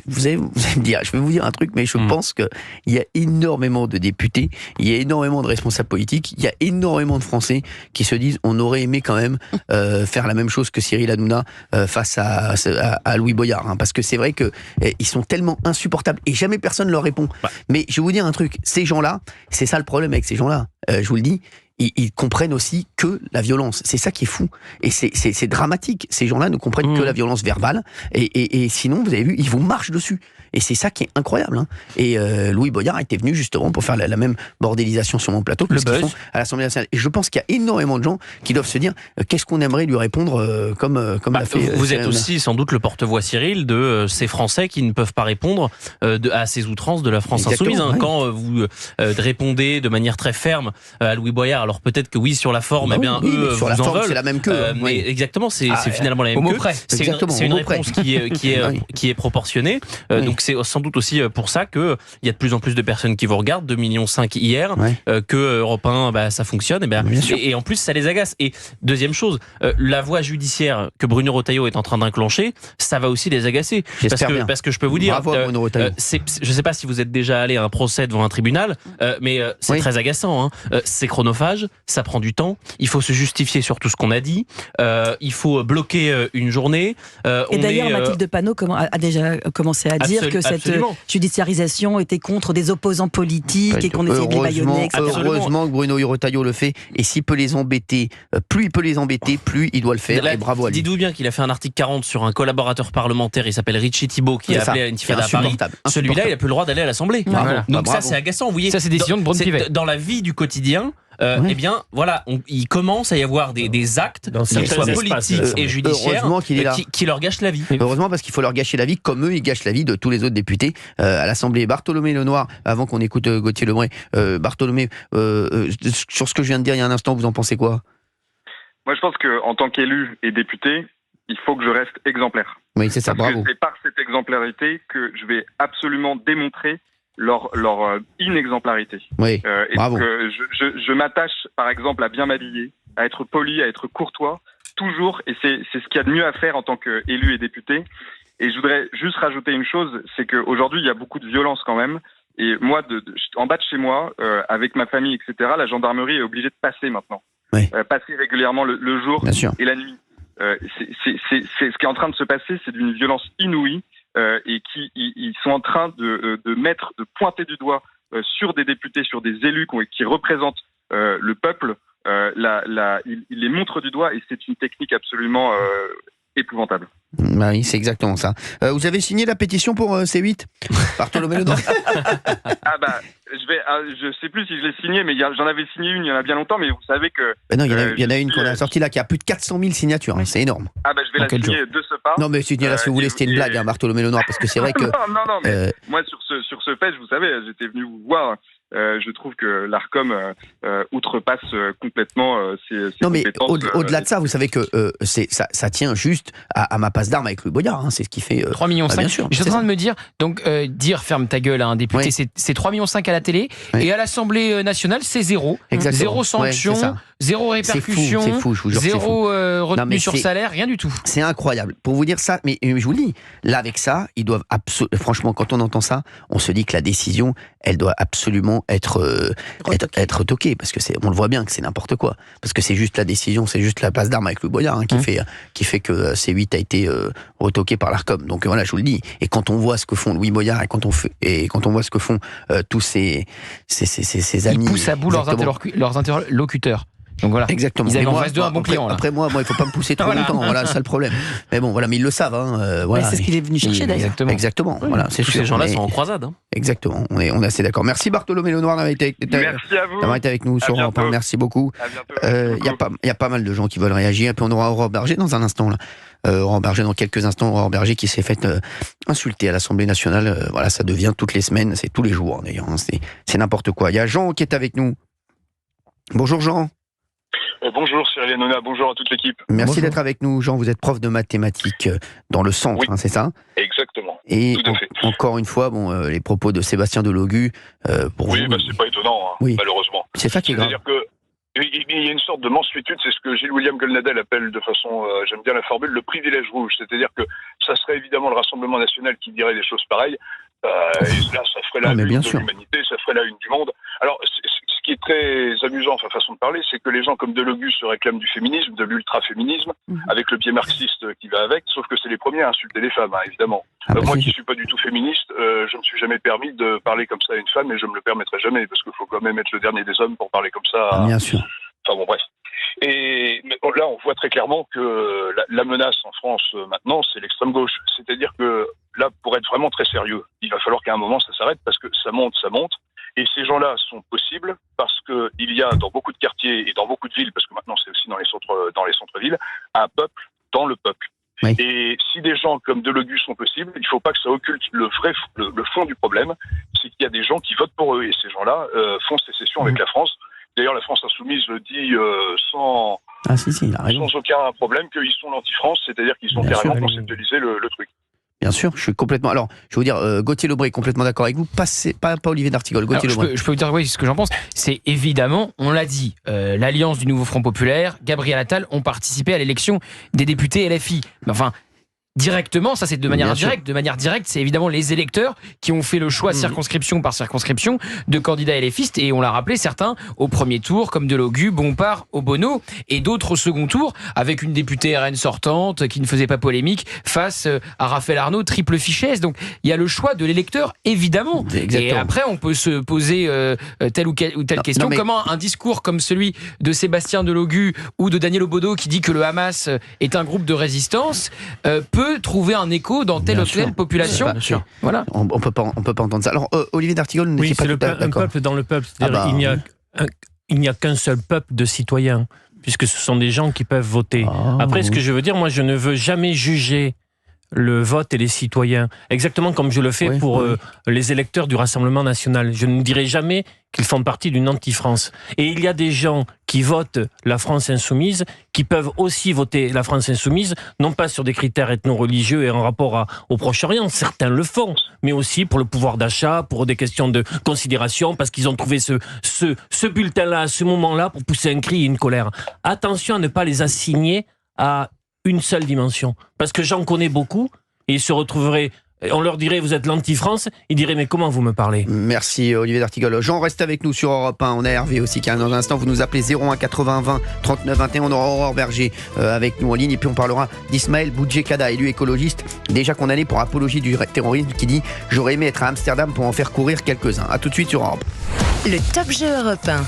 vous allez me dire, je vais vous dire un truc, mais je pense qu'il y a énormément de députés, il y a énormément de responsables politiques, il y a énormément de Français qui se disent on aurait aimé quand même faire la même chose que Cyril Hanouna face à Louis Boyard, parce que c'est vrai que ils sont tellement insupportables et jamais personne leur répond. Mais je vais vous dire un truc, ces gens-là, c'est ça le problème avec ces gens-là, je vous le dis. Ils comprennent aussi que la violence. C'est ça qui est fou. Et c'est dramatique. Ces gens-là ne comprennent que la violence verbale. Et sinon, vous avez vu, ils vous marchent dessus. Et c'est ça qui est incroyable. Et Louis Boyard était venu justement pour faire la même bordélisation sur mon plateau que ce qu'ils font à l'Assemblée nationale. Et je pense qu'il y a énormément de gens qui doivent se dire qu'est-ce qu'on aimerait lui répondre comme l'a fait. Vous êtes aussi sans doute le porte-voix, Cyril, de ces Français qui ne peuvent pas répondre à ces outrances de la France insoumise. Quand vous répondez de manière très ferme à Louis Boyard, alors peut-être que oui sur la forme, eux sur la forme c'est la même queue. Mais exactement, c'est finalement la même queue. C'est une réponse qui est proportionnée. Donc c'est sans doute aussi pour ça qu'il y a de plus en plus de personnes qui vous regardent, 2,5 millions hier, que Europe 1, ça fonctionne, et en plus ça les agace. Et deuxième chose, la voie judiciaire que Bruno Retailleau est en train d'enclencher, ça va aussi les agacer. Parce que je peux vous dire, je ne sais pas si vous êtes déjà allé à un procès devant un tribunal, mais c'est très agaçant. C'est chronophage, ça prend du temps, il faut se justifier sur tout ce qu'on a dit, il faut bloquer une journée. Et d'ailleurs, Mathilde Panot a déjà commencé à dire que cette judiciarisation était contre des opposants politiques et qu'on essayait de les bâillonner, etc. Heureusement que Bruno Retailleau le fait, et s'il peut les embêter, plus il peut les embêter, plus il doit le faire, et bravo à lui. Dites-vous bien qu'il a fait un article 40 sur un collaborateur parlementaire, il s'appelle Richie Thibault, qui a appelé à l'intifada à Paris. Celui-là, il n'a plus le droit d'aller à l'Assemblée. Donc ça, c'est agaçant. Vous voyez, ça, c'est décision de Braun Pivet. Dans la vie du quotidien, il commence à y avoir des actes, qu'ils soient politiques et judiciaires, qui leur gâchent la vie. Heureusement, parce qu'il faut leur gâcher la vie, comme eux, ils gâchent la vie de tous les autres députés à l'Assemblée. Bartholomé Lenoir, avant qu'on écoute Gauthier Lebray, Bartholomé, sur ce que je viens de dire il y a un instant, vous en pensez quoi? Moi, je pense qu'en tant qu'élu et député, il faut que je reste exemplaire. Oui, c'est ça, bravo. C'est par cette exemplarité que je vais absolument démontrer leur inexemplarité. Oui, bravo. Je m'attache, par exemple, à bien m'habiller, à être poli, à être courtois, toujours, et c'est ce qu'il y a de mieux à faire en tant qu'élu et député. Et je voudrais juste rajouter une chose, c'est qu'aujourd'hui, il y a beaucoup de violence quand même. Et moi, en bas de chez moi, avec ma famille, etc., la gendarmerie est obligée de passer maintenant. Passer régulièrement le jour et la nuit. C'est ce qui est en train de se passer, c'est d'une violence inouïe. Et ils sont en train de pointer du doigt sur des députés, sur des élus qui représentent le peuple. Ils les montrent du doigt, et c'est une technique absolument épouvantable. Oui, c'est exactement ça. Vous avez signé la pétition pour C8 Bartholomé Lenoir? Je sais plus si je l'ai signé, mais j'en avais signé une il y en a bien longtemps, mais vous savez que... non, il y en a une qu'on a sortie là qui a plus de 400 000 signatures, c'est énorme. Je vais la signer de ce pas. Non, mais si vous voulez, c'était une blague, Bartholomé Lenoir, parce que c'est vrai que... non, mais moi sur ce fait, vous savez, j'étais venu vous voir je trouve que l'Arcom outrepasse complètement ses non, mais compétences. Au-delà de ça, vous savez que ça tient juste à ma passe d'armes avec Louis Boyard. Hein, c'est ce qui fait 3,5 millions. Bien sûr. Je suis en train de me dire, donc dire ferme ta gueule à un député, c'est 3,5 millions à la télé, et à l'Assemblée nationale, c'est zéro. Exactement. Zéro sanction, zéro répercussion, c'est fou, je vous jure, zéro retenue sur salaire, rien du tout. C'est incroyable. Pour vous dire ça, mais je vous le dis, là avec ça, ils doivent franchement, quand on entend ça, on se dit que la décision, elle doit absolument être retoquée, parce que on le voit bien que c'est n'importe quoi, parce que c'est juste la décision, c'est juste la passe d'armes avec Louis Boyard qui fait que C8 a été retoqué par l'Arcom. Donc voilà, je vous le dis. Et quand on voit ce que font Louis Boyard et quand on voit ce que font tous ces amis, ils poussent à bout leurs interlocuteurs. Donc voilà. Exactement. Ils avaient en face d'eux un bon client. Après moi, il faut pas me pousser trop longtemps. Voilà, c'est ça le problème. Mais bon, voilà, mais ils le savent. Voilà. C'est ce qu'il est venu chercher d'ailleurs. Exactement. Oui, voilà, c'est tous sûr. ces gens-là sont en croisade. Exactement. On est assez d'accord. Merci Bartholomé Lenoir d'avoir été avec nous sur Europe 1. Merci beaucoup. Il y a pas mal de gens qui veulent réagir. Et puis on aura Aurore Berger dans un instant là. Aurore Berger dans quelques instants. Aurore Berger qui s'est fait insulter à l'Assemblée nationale. Voilà, ça devient toutes les semaines. C'est tous les jours d'ailleurs. C'est n'importe quoi. Il y a Jean qui est avec nous. Bonjour Jean. Bonjour Cyril Hanouna, bonjour à toute l'équipe. Merci d'être avec nous, Jean. Vous êtes prof de mathématiques dans le centre, c'est ça ? Exactement. Et encore une fois, les propos de Sébastien Delogu. Pour vous, c'est pas étonnant, malheureusement. C'est ça qui est grave. C'est-à-dire que il y a une sorte de mansuétude, c'est ce que Gilles William Goldnadel appelle de façon, j'aime bien la formule, le privilège rouge. C'est-à-dire que ça serait évidemment le Rassemblement national qui dirait des choses pareilles. Et là, ça ferait la une de l'humanité, ça ferait la une du monde. Alors, ce qui est très amusant, façon de parler, c'est que les gens comme Delogu se réclament du féminisme, de l'ultra-féminisme, avec le biais marxiste qui va avec, sauf que c'est les premiers à insulter les femmes, évidemment. Moi qui suis pas du tout féministe, je me suis jamais permis de parler comme ça à une femme, et je me le permettrai jamais, parce qu'il faut quand même être le dernier des hommes pour parler comme ça. Bien sûr. Enfin bon, bref. Et là, on voit très clairement que la menace en France maintenant, c'est l'extrême gauche. C'est-à-dire que là, pour être vraiment très sérieux, il va falloir qu'à un moment ça s'arrête parce que ça monte. Et ces gens-là sont possibles parce que il y a dans beaucoup de quartiers et dans beaucoup de villes, parce que maintenant c'est aussi dans les centres-villes, un peuple dans le peuple. Oui. Et si des gens comme Delogu sont possibles, il ne faut pas que ça occulte le fond du problème, c'est qu'il y a des gens qui votent pour eux et ces gens-là font sécession avec la France. D'ailleurs, la France insoumise le dit sans aucun problème qu'ils sont l'anti-France, c'est-à-dire qu'ils ont carrément conceptualisé le truc. Bien sûr, je suis complètement... Alors, je vais vous dire, Gauthier Lebret est complètement d'accord avec vous, pas Olivier d'Artigol, Gauthier Lebret. Je peux vous dire ce que j'en pense. C'est évidemment, on l'a dit, l'Alliance du Nouveau Front Populaire, Gabriel Attal ont participé à l'élection des députés LFI. Enfin... Directement, ça c'est de manière indirecte. De manière directe, c'est évidemment les électeurs qui ont fait le choix circonscription par circonscription de candidats LFistes, et on l'a rappelé, certains au premier tour comme Delogu, Bompard, Obono, et d'autres au second tour avec une députée RN sortante qui ne faisait pas polémique face à Raphaël Arnaud, triple fichesse. Donc il y a le choix de l'électeur évidemment. Exactement. Et après on peut se poser telle ou telle question. Comment un discours comme celui de Sébastien Delogu ou de Daniel Obono qui dit que le Hamas est un groupe de résistance peut trouver un écho dans telle ou telle population. Voilà. On peut pas entendre ça. Alors Olivier d'Artigol n'était pas d'accord. Un peuple dans le peuple. C'est-à-dire il n'y a qu'un seul peuple de citoyens, puisque ce sont des gens qui peuvent voter. Après, ce que je veux dire, moi, je ne veux jamais juger le vote et les citoyens, exactement comme je le fais pour les électeurs du Rassemblement national. Je ne dirai jamais qu'ils font partie d'une anti-France. Et il y a des gens qui votent la France insoumise, qui peuvent aussi voter la France insoumise, non pas sur des critères ethno-religieux et en rapport au Proche-Orient, certains le font, mais aussi pour le pouvoir d'achat, pour des questions de considération, parce qu'ils ont trouvé ce bulletin-là, à ce moment-là, pour pousser un cri et une colère. Attention à ne pas les assigner à une seule dimension. Parce que j'en connais beaucoup, et ils se retrouveraient... On leur dirait, vous êtes l'anti-France, ils diraient, mais comment vous me parlez ? Merci Olivier d'Artigol. Jean, reste avec nous sur Europe 1. On a Hervé aussi qui arrive dans un instant. Vous nous appelez 01 80 20 39 21. On aura Aurore Berger avec nous en ligne. Et puis on parlera d'Ismaël Boudjekada, élu écologiste, déjà condamné pour apologie du terrorisme, qui dit « J'aurais aimé être à Amsterdam pour en faire courir quelques-uns ». A tout de suite sur Europe. Le Top Jeu Europe 1.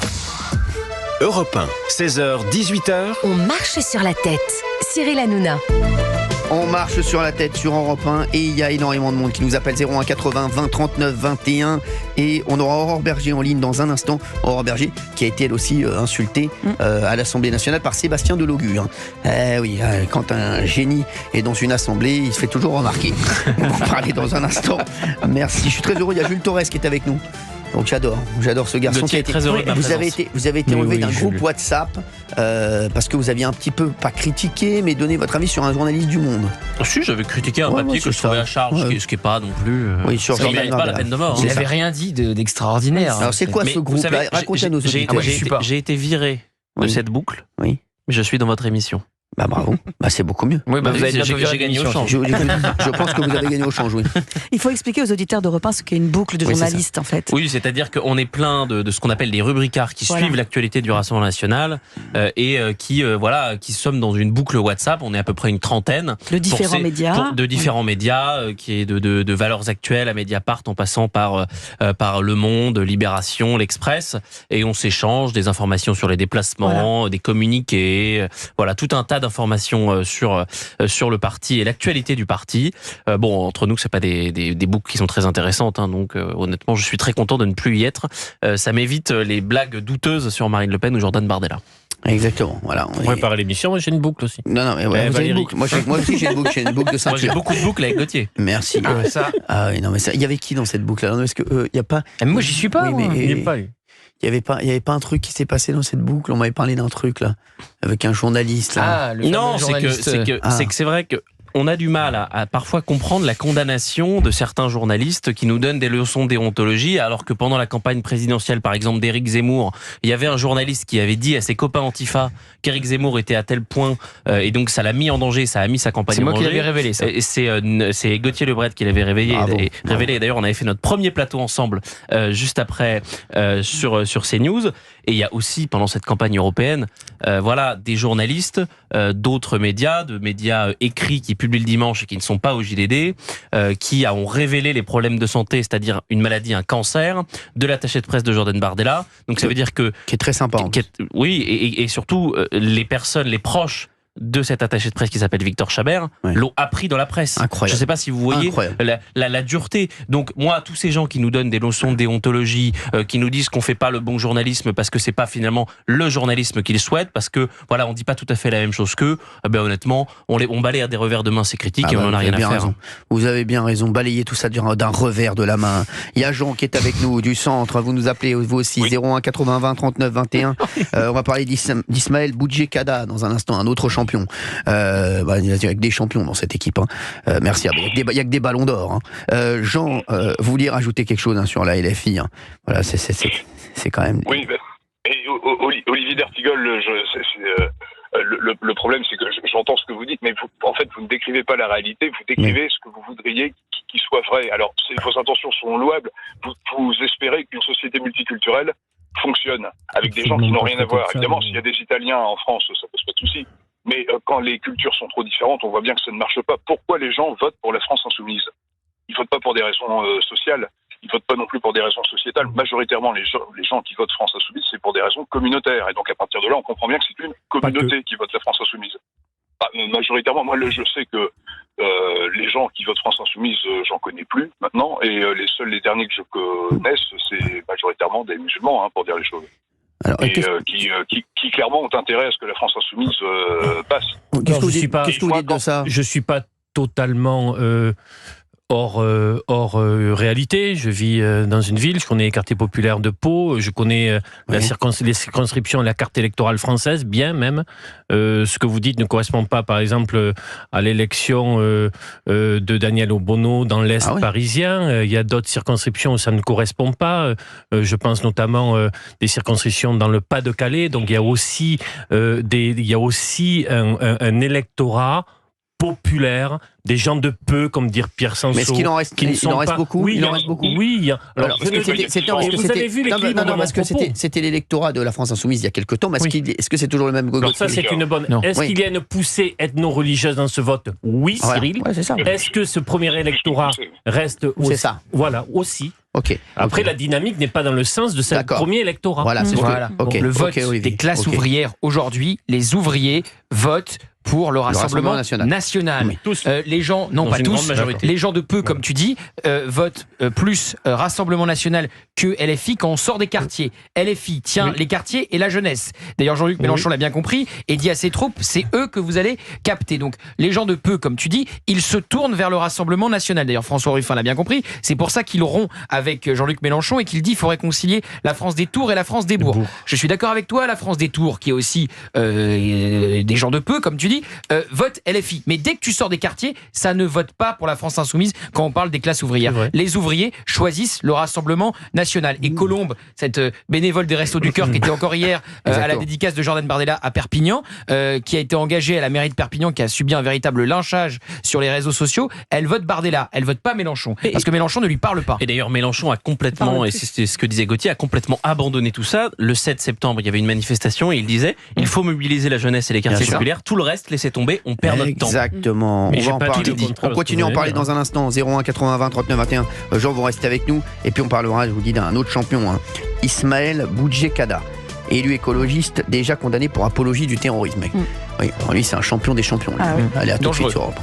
Europe 1, 16h, 18h. On marche sur la tête. Cyril Hanouna. On marche sur la tête sur Europe 1 et il y a énormément de monde qui nous appelle 01 80 20 39 21 et on aura Aurore Berger en ligne dans un instant. Aurore Berger qui a été elle aussi insultée à l'Assemblée nationale par Sébastien Delogu. Oui, quand un génie est dans une assemblée, il se fait toujours remarquer. On va en parler dans un instant. Merci, je suis très heureux. Il y a Jules Torres qui est avec nous. Donc j'adore ce garçon. Qui a été très heureux de ma vous avez été relevé d'un groupe WhatsApp parce que vous aviez un petit peu, pas critiqué, mais donné votre avis sur un journaliste du Monde. Si, j'avais critiqué un papier que je trouvais à charge, ce qui n'est pas non plus. Oui, sur Jordan Bardella. Pas la peine de mort. Il n'avait rien dit d'extraordinaire. Alors c'est quoi ce groupe-là? Racontez à nos auditeurs. J'ai été viré de cette boucle. Oui. Je suis dans votre émission. Bah bravo, c'est beaucoup mieux. Oui, j'ai gagné au change. Je pense que vous avez gagné au change, oui. Il faut expliquer aux auditeurs d'Europe 1 ce qu'est une boucle de journalistes, en fait. Oui, c'est-à-dire qu'on est plein de ce qu'on appelle des rubricards qui suivent l'actualité du Rassemblement national et qui sommes dans une boucle WhatsApp. On est à peu près une trentaine. De différents médias. De différents médias, qui est de Valeurs Actuelles à Mediapart, en passant par Le Monde, Libération, l'Express. Et on s'échange des informations sur les déplacements, des communiqués, tout un tas d'informations sur le parti et l'actualité du parti. Entre nous, c'est pas des boucles qui sont très intéressantes, donc honnêtement, je suis très content de ne plus y être. Ça m'évite les blagues douteuses sur Marine Le Pen ou Jordan Bardella. Exactement, voilà. On préparer l'émission, moi j'ai une boucle aussi. Non, mais vous avez une boucle. Moi aussi j'ai une boucle de ceinture. Moi j'ai beaucoup de boucles avec Gauthier. Merci. Il y avait qui dans cette boucle-là? Est-ce que y a pas? Moi j'y suis pas. Il y avait pas un truc qui s'est passé dans cette boucle. On m'avait parlé d'un truc là avec un journaliste là. Non, c'est que c'est vrai que on a du mal à parfois comprendre la condamnation de certains journalistes qui nous donnent des leçons de déontologie, alors que pendant la campagne présidentielle, par exemple, d'Éric Zemmour, il y avait un journaliste qui avait dit à ses copains Antifa qu'Éric Zemmour était à tel point, et donc ça l'a mis en danger, ça a mis sa campagne en danger. C'est moi qui l'avais révélé, ça. Et c'est Gauthier Lebret qui l'avait révélé. Et d'ailleurs, on avait fait notre premier plateau ensemble, juste après, sur CNews. Et il y a aussi, pendant cette campagne européenne, des journalistes, d'autres médias, de médias écrits qui publient le dimanche et qui ne sont pas au JDD, qui ont révélé les problèmes de santé, c'est-à-dire une maladie, un cancer, de l'attaché de presse de Jordan Bardella. Donc ça veut dire que... Qui est très sympa. Et surtout, les personnes, les proches de cet attaché de presse qui s'appelle Victor Chabert l'ont appris dans la presse. Incroyable. Je ne sais pas si vous voyez la dureté. Donc moi, tous ces gens qui nous donnent des leçons de déontologie, qui nous disent qu'on fait pas le bon journalisme parce que c'est pas finalement le journalisme qu'ils souhaitent, parce que on dit pas tout à fait la même chose qu'eux, honnêtement, on balaye à des revers de main ces critiques et on en a rien à faire. Raison. Vous avez bien raison, balayer tout ça d'un revers de la main. Il y a Jean qui est avec nous du centre, vous nous appelez vous aussi, 01 80 20 39 21. On va parler d'Ismaël Boudjekada dans un instant, un autre champion. Avec des champions dans cette équipe. Merci. Il y a que des ballons d'or. Jean, vous vouliez rajouter quelque chose sur la LFI. Voilà, c'est quand même. Oui, et Olivier D'Ertigol, le problème, c'est que j'entends ce que vous dites, mais vous ne décrivez pas la réalité. Vous décrivez ce que vous voudriez qu'il soit vrai. Alors, vos intentions sont louables. Vous espérez qu'une société multiculturelle fonctionne avec des gens qui n'ont rien à voir. Évidemment, s'il y a des Italiens en France, ça pose pas de souci. Mais quand les cultures sont trop différentes, on voit bien que ça ne marche pas. Pourquoi les gens votent pour la France insoumise? Ils votent pas pour des raisons sociales. Ils votent pas non plus pour des raisons sociétales. Majoritairement, les gens qui votent France insoumise, c'est pour des raisons communautaires. Et donc, à partir de là, on comprend bien que c'est une communauté qui vote la France insoumise. Majoritairement, moi, je sais que les gens qui votent France insoumise, j'en connais plus maintenant. Et les derniers que je connaisse, c'est majoritairement des musulmans, pour dire les choses. Alors, qui clairement ont intérêt à ce que la France insoumise passe. Qu'est-ce que vous dites de ça? Je suis pas totalement hors réalité. Je vis dans une ville, je connais les quartiers populaires de Pau, je connais les circonscriptions, la carte électorale française, bien même. Ce que vous dites ne correspond pas, par exemple, à l'élection de Daniel Obono dans l'Est parisien. Il y a d'autres circonscriptions où ça ne correspond pas. Je pense notamment des circonscriptions dans le Pas-de-Calais. Donc il y a aussi, un électorat populaire, des gens de peu, comme dire Pierre Sanson. Mais est-ce qu'il en reste, beaucoup? Oui, il en reste beaucoup. Oui. Alors, vous avez vu l'équilibre? Non, parce que c'était l'électorat de la France insoumise il y a quelques temps. Mais est-ce que c'est toujours le même gogo? Ça, c'est une bonne. Est-ce qu'il y a une poussée ethno-religieuse dans ce vote? Oui, Cyril. C'est ça. Est-ce que ce premier électorat reste aussi? C'est ça. Voilà, aussi. Okay. Après, la dynamique n'est pas dans le sens de ce premier électorat. Voilà, c'est le vote des classes ouvrières. Aujourd'hui, les ouvriers votent pour le Rassemblement national. Mais tous. Les gens, non pas tous, les gens de peu, comme tu dis, votent plus Rassemblement national que LFI quand on sort des quartiers. LFI tient les quartiers et la jeunesse. D'ailleurs, Jean-Luc Mélenchon l'a bien compris et dit à ses troupes, c'est eux que vous allez capter. Donc, les gens de peu, comme tu dis, ils se tournent vers le Rassemblement national. D'ailleurs, François Ruffin l'a bien compris. C'est pour ça qu'il rompt avec Jean-Luc Mélenchon et qu'il dit qu'il faut réconcilier la France des tours et la France des bourgs. Je suis d'accord avec toi, la France des tours, qui est aussi des gens de peu, comme tu dis, vote LFI. Mais dès que tu sors des quartiers, ça ne vote pas pour la France insoumise quand on parle des classes ouvrières. Les ouvriers choisissent le Rassemblement national. Et Colombe, cette bénévole des Restos du Cœur qui était encore hier à la dédicace de Jordan Bardella à Perpignan, qui a été engagée à la mairie de Perpignan, qui a subi un véritable lynchage sur les réseaux sociaux, elle vote Bardella, elle vote pas Mélenchon, parce que Mélenchon ne lui parle pas. Et d'ailleurs, Mélenchon a complètement, et c'est ce que disait Gauthier, a complètement abandonné tout ça. Le 7 septembre, il y avait une manifestation et il disait il faut mobiliser la jeunesse et les quartiers populaires. Tout le reste, laissez tomber, on perd notre temps. Exactement. On va en parler. On continue à en parler dans un instant. 01 80 20 39 21. Jean, vous restez avec nous. Et puis on parlera, je vous dis, d'un autre champion, Ismaël Boudjekada, élu écologiste, déjà condamné pour apologie du terrorisme. Oui, lui, c'est un champion des champions. Allez, à tout de suite sur Europe.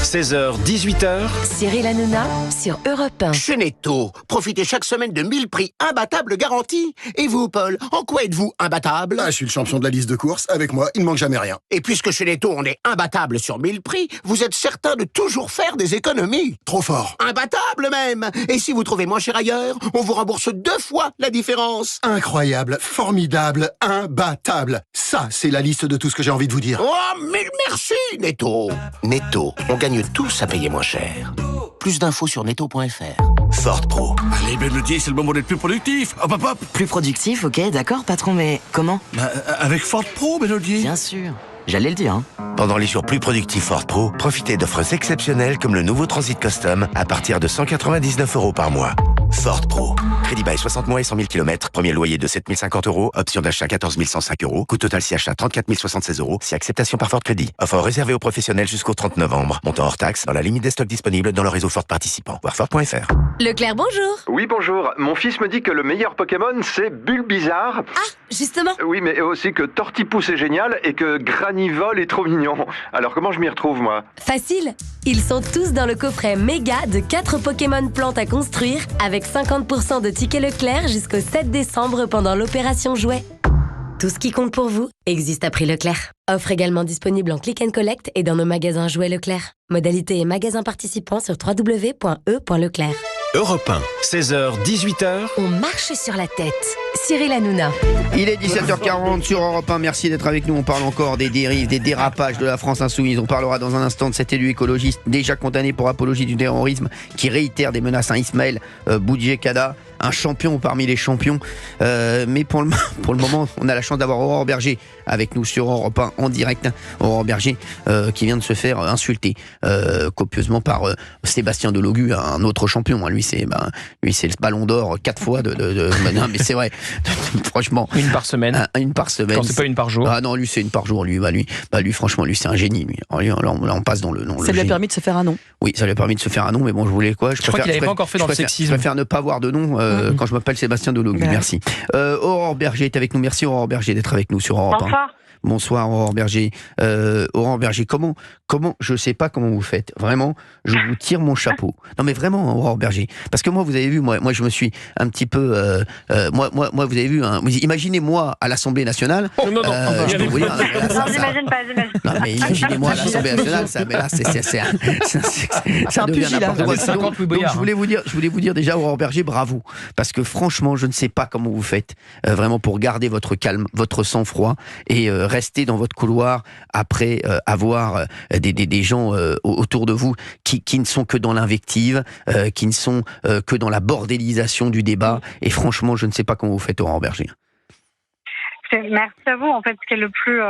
16h, 18h. Cyril Hanouna sur Europe 1. Chez Netto, profitez chaque semaine de 1000 prix imbattables garantis. Et vous, Paul, en quoi êtes-vous imbattable ? Je suis le champion de la liste de courses. Avec moi, il ne manque jamais rien. Et puisque chez Netto, on est imbattable sur 1000 prix, vous êtes certain de toujours faire des économies. Trop fort. Imbattable même. Et si vous trouvez moins cher ailleurs, on vous rembourse 2 fois la différence. Incroyable, formidable, imbattable. Ça, c'est la liste de tout ce que j'ai envie de vous dire. Oh, mais merci, Netto. Netto, on gagne tous à payer moins cher. Plus d'infos sur netto.fr. Ford Pro. Allez, Mélodie, c'est le moment d'être plus productif. Hop, hop, hop. Plus productif, ok, d'accord, patron, mais comment ? Avec Ford Pro, Mélodie. Bien sûr. J'allais le dire. Pendant les jours plus productifs Ford Pro, profitez d'offres exceptionnelles comme le nouveau Transit Custom à partir de 199 € par mois. Ford Pro. Crédit bail 60 mois et 100 000 km. Premier loyer de 7 050 €. Option d'achat 14 105 €. Coût total si achat 34 076 €. Si acceptation par Ford Crédit. Offre réservée aux professionnels jusqu'au 30 novembre. Montant hors taxe dans la limite des stocks disponibles dans le réseau Ford participant. Voir Ford.fr. Leclerc, bonjour. Oui, bonjour. Mon fils me dit que le meilleur Pokémon, c'est Bulbizarre. Ah, justement. Oui, mais aussi que Tortipousse est génial et que Granivol est trop mignon. Alors, comment je m'y retrouve, moi ? Facile. Ils sont tous dans le coffret méga de 4 Pokémon plantes à construire avec 50% de tickets Leclerc jusqu'au 7 décembre pendant l'opération Jouet. Tout ce qui compte pour vous existe à prix Leclerc. Offre également disponible en click and collect et dans nos magasins Jouets Leclerc. Modalité et magasins participants sur www.e.leclerc. Europe 1, 16h, 18h. On marche sur la tête. Cyril Hanouna. Il est 17h40 sur Europe 1. Merci d'être avec nous. On parle encore des dérives, des dérapages de la France insoumise. On parlera dans un instant de cet élu écologiste déjà condamné pour apologie du terrorisme qui réitère des menaces à Ismaël Boudjekada, un champion parmi les champions. Mais pour le moment, on a la chance d'avoir Aurore Berger avec nous sur Europe 1 en direct. Aurore Berger qui vient de se faire insulter copieusement par Sébastien Delogu, un autre champion. Lui, c'est le ballon d'or 4 fois non, mais c'est vrai. Franchement. Une par semaine. Une par semaine. Quand c'est pas une par jour. Ah non, lui, c'est une par jour. Lui, franchement, lui, c'est un génie. Lui. Là, on passe dans le. Ça lui a permis de se faire un nom. Oui, ça lui a permis de se faire un nom, mais bon, je voulais quoi ? Je crois qu'il n'avait pas encore fait dans le sexisme. Je préfère ne pas avoir de nom quand je m'appelle Sébastien Delogu. Merci. Aurore Berger est avec nous. Merci Aurore Berger d'être avec nous sur Europe 1. Bonsoir. Bonsoir Aurore Berger. Aurore Berger, comment je sais pas comment vous faites. Vraiment, je vous tire mon chapeau. Non mais vraiment Aurore Berger, parce que moi vous avez vu, moi je me suis un petit peu, moi vous avez vu, imaginez-moi à l'Assemblée nationale. Je peux vous dire. Non, j'imagine pas. Non mais imaginez-moi à l'Assemblée nationale, ça devient n'importe quoi. Donc je voulais vous dire déjà Aurore Berger, bravo, parce que franchement je ne sais pas comment vous faites vraiment pour garder votre calme, votre sang-froid et rester dans votre couloir après avoir des gens autour de vous qui ne sont que dans l'invective, qui ne sont que dans la bordélisation du débat. Et franchement, je ne sais pas comment vous faites, Aurore Berger. Merci à vous. En fait, ce qui est le plus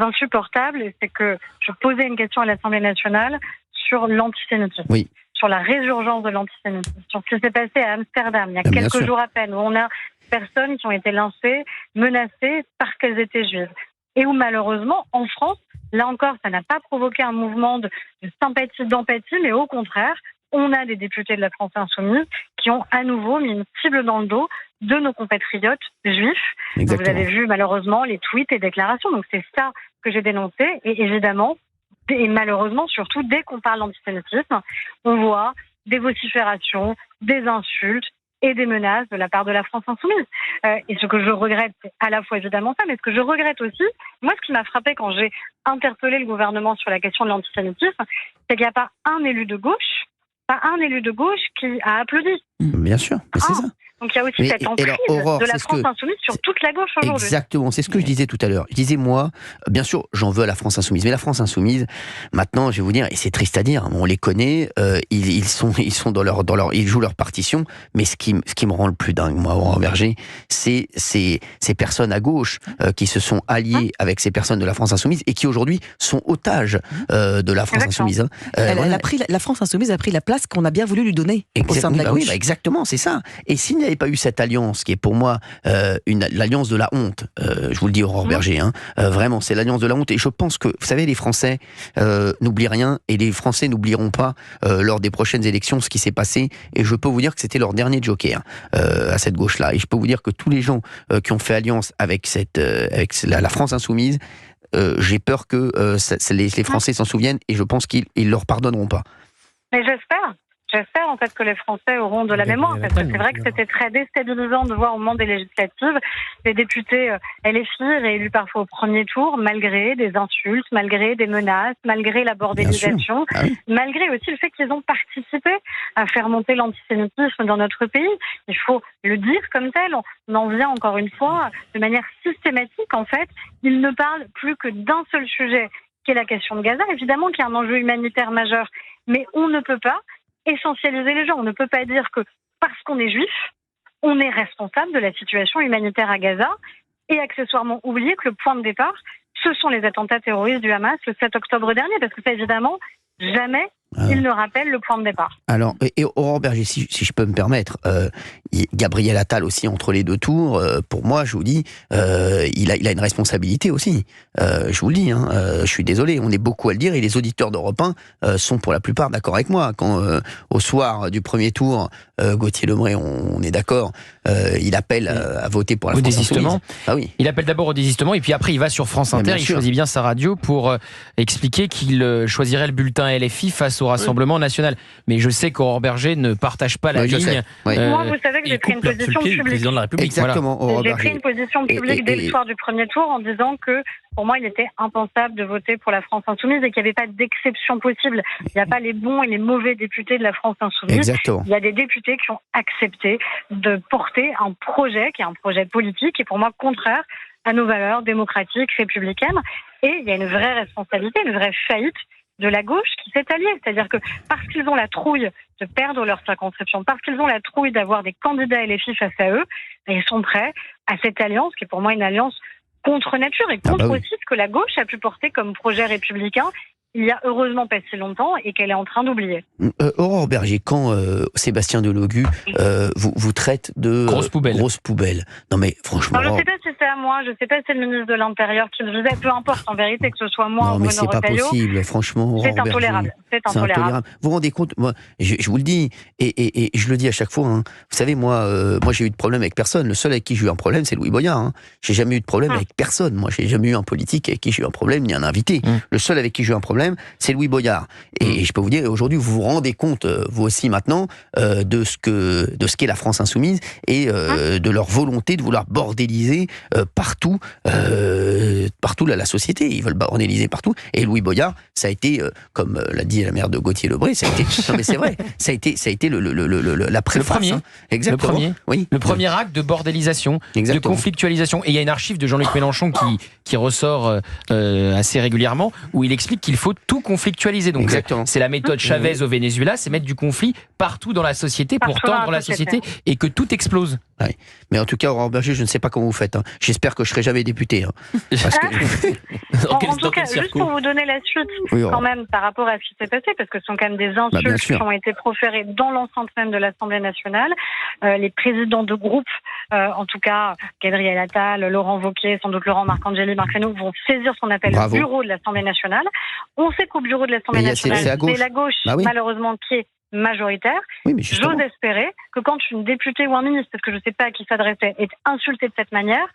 insupportable, c'est que je posais une question à l'Assemblée nationale sur l'antisémitisme. Oui. Sur la résurgence de l'antisémitisme, sur ce qui s'est passé à Amsterdam il y a quelques jours à peine, où on a personnes qui ont été lancées, menacées parce qu'elles étaient juives. Et où malheureusement, en France, là encore, ça n'a pas provoqué un mouvement de sympathie, d'empathie, mais au contraire, on a des députés de la France insoumise qui ont à nouveau mis une cible dans le dos de nos compatriotes juifs. Vous avez vu malheureusement les tweets et déclarations. Donc c'est ça que j'ai dénoncées. Et évidemment, et malheureusement, surtout, dès qu'on parle d'antisémitisme, on voit des vociférations, des insultes et des menaces de la part de la France insoumise. Et ce que je regrette, c'est à la fois évidemment ça, mais ce que je regrette aussi, moi, ce qui m'a frappé quand j'ai interpellé le gouvernement sur la question de l'antisémitisme, c'est qu'il n'y a pas un élu de gauche qui a applaudi. Bien sûr, mais c'est ça. Donc il y a aussi cette emprise de la France insoumise sur toute la gauche aujourd'hui. Exactement, c'est ce que je disais tout à l'heure. Je disais, moi, bien sûr, j'en veux à la France insoumise, mais la France insoumise, maintenant, je vais vous dire, et c'est triste à dire, on les connaît, ils jouent leur partition, mais ce qui me rend le plus dingue, moi, Aurore Bergé, c'est ces personnes à gauche qui se sont alliées avec ces personnes de la France insoumise et qui aujourd'hui sont otages de la France insoumise. La France insoumise a pris la place qu'on a bien voulu lui donner au sein de la gauche. Oui, exactement, c'est ça. Et s'il n'y avait pas eu cette alliance, qui est pour moi l'alliance de la honte, je vous le dis, Aurore Bergé, vraiment, c'est l'alliance de la honte. Et je pense que, vous savez, les Français n'oublient rien, et les Français n'oublieront pas lors des prochaines élections ce qui s'est passé. Et je peux vous dire que c'était leur dernier joker à cette gauche-là. Et je peux vous dire que tous les gens qui ont fait alliance avec la France insoumise, j'ai peur que les Français s'en souviennent, et je pense qu'ils leur pardonneront pas. Mais J'espère en fait que les Français auront de la mémoire, parce que c'est vrai que c'était très déstabilisant de voir au moment des législatives les députés LFI réélus parfois au premier tour, malgré des insultes, malgré des menaces, malgré la bordélisation, malgré aussi le fait qu'ils ont participé à faire monter l'antisémitisme dans notre pays. Il faut le dire comme tel, on en vient encore une fois de manière systématique en fait. Ils ne parlent plus que d'un seul sujet, qui est la question de Gaza, évidemment qu'il y a un enjeu humanitaire majeur, mais on ne peut pas essentialiser les gens. On ne peut pas dire que parce qu'on est juif, on est responsable de la situation humanitaire à Gaza et accessoirement oublier que le point de départ, ce sont les attentats terroristes du Hamas le 7 octobre dernier, parce que ça, évidemment, jamais il ne rappelle le point de départ. Alors, et Aurore Bergé, si je peux me permettre, Gabriel Attal aussi entre les deux tours, pour moi, je vous dis, il a une responsabilité aussi. Je vous le dis, je suis désolé, on est beaucoup à le dire, et les auditeurs d'Europe 1 sont pour la plupart d'accord avec moi. Quand au soir du premier tour, Gauthier Lebret, on est d'accord, il appelle à voter pour la France insoumise. Ah oui. Il appelle d'abord au désistement, et puis après il va sur France Inter, il choisit bien sa radio pour expliquer qu'il choisirait le bulletin LFI face au Rassemblement national. Mais je sais qu'Aurore Bergé ne partage pas la ligne. Moi, vous savez que j'ai pris une position publique. Président de la République. Exactement. J'ai pris une position publique dès le soir du premier tour en disant que pour moi, il était impensable de voter pour la France insoumise et qu'il n'y avait pas d'exception possible. Il n'y a pas les bons et les mauvais députés de la France insoumise. Exactement. Il y a des députés qui ont accepté de porter un projet qui est un projet politique et pour moi contraire à nos valeurs démocratiques, républicaines. Et il y a une vraie responsabilité, une vraie faillite de la gauche qui s'est alliée. C'est-à-dire que parce qu'ils ont la trouille de perdre leur circonscription, parce qu'ils ont la trouille d'avoir des candidats LFI face à eux, ils sont prêts à cette alliance qui est pour moi une alliance contre nature et contre aussi ce que la gauche a pu porter comme projet républicain il y a heureusement pas si longtemps et qu'elle est en train d'oublier. Aurore Bergé, quand Sébastien Delogu vous traite de grosse poubelle. Non mais franchement. Alors, je ne sais pas si c'est à moi, je ne sais pas si c'est le ministre de l'Intérieur qui le faisait, peu importe en vérité que ce soit moi ou Bruno Retailleau. Non mais c'est pas possible, franchement. C'est intolérable. C'est intolérable. Vous vous rendez compte, moi, je vous le dis, et je le dis à chaque fois, vous savez, moi j'ai eu de problème avec personne. Le seul avec qui j'ai eu un problème, c'est Louis Boyard. J'ai jamais eu de problème avec personne. Moi, j'ai jamais eu un politique avec qui j'ai eu un problème, ni un invité. Le seul avec qui j'ai eu un problème, c'est Louis Boyard. Et je peux vous dire, aujourd'hui, vous vous rendez compte, vous aussi maintenant, de ce qu'est la France insoumise et de leur volonté de vouloir bordéliser partout la société. Ils veulent bordéliser partout. Et Louis Boyard, ça a été, comme l'a dit la mère de Gauthier Lebret, ça a été, non mais c'est vrai, ça a été la préface. Le premier. Exactement. Le premier. Oui. Le premier acte de bordélisation, de conflictualisation. Et il y a une archive de Jean-Luc Mélenchon qui ressort assez régulièrement, où il explique qu'il faut tout conflictualiser. Donc c'est la méthode Chavez au Venezuela, c'est mettre du conflit partout dans la société pour tendre la société et que tout explose. Ouais. Mais en tout cas, Aurore Bergé, je ne sais pas comment vous faites. J'espère que je serai jamais député. Parce que... en tout cas, juste pour vous donner la suite, quand même, par rapport à ce qui s'est passé, parce que ce sont quand même des insultes qui ont été proférées dans l'enceinte même de l'Assemblée nationale. Les présidents de groupe, en tout cas, Gabriel Attal, Laurent Wauquiez, sans doute Laurent Marcangeli, Marc Fesneau, vont saisir ce qu'on appelle le bureau de l'Assemblée nationale. On sait qu'au bureau de l'Assemblée nationale, c'est la gauche, malheureusement, qui est majoritaire. J'ose espérer que quand une députée ou un ministre, parce que je ne sais pas à qui s'adressait, est insulté de cette manière,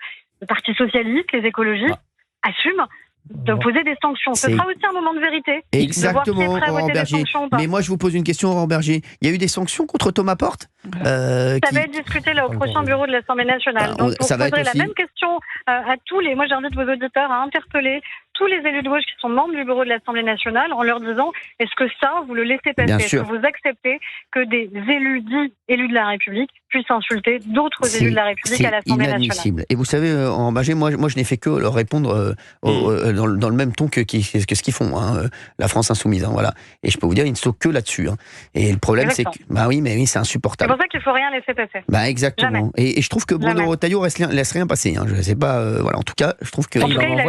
le Parti socialiste, les écologistes assument de poser des sanctions. Ce sera aussi un moment de vérité. Exactement, de voir qui est prêt à voter des sanctions ou pas. Mais moi, je vous pose une question, Aurore Berger. Il y a eu des sanctions contre Thomas Porte Ça va être discuté là au prochain bureau de l'Assemblée nationale. Donc, vous poserez la même question à tous les... Moi, j'invite vos auditeurs à interpeller tous les élus de gauche qui sont membres du bureau de l'Assemblée nationale en leur disant est-ce que ça, vous le laissez passer? Est-ce que vous acceptez que des élus dits élus de la République puissent insulter d'autres élus de la République à l'Assemblée nationale? Et vous savez, en Berger, moi, je n'ai fait que leur répondre dans le même ton que ce qu'ils font, la France Insoumise. Voilà. Et je peux vous dire, ils ne sont que là-dessus. Et le problème, c'est que... oui, c'est insupportable. C'est pour ça qu'il ne faut rien laisser passer. Exactement. Et je trouve que Bruno Retailleau laisse rien passer. Je ne sais pas... voilà. En tout cas, je trouve que... En tout cas, il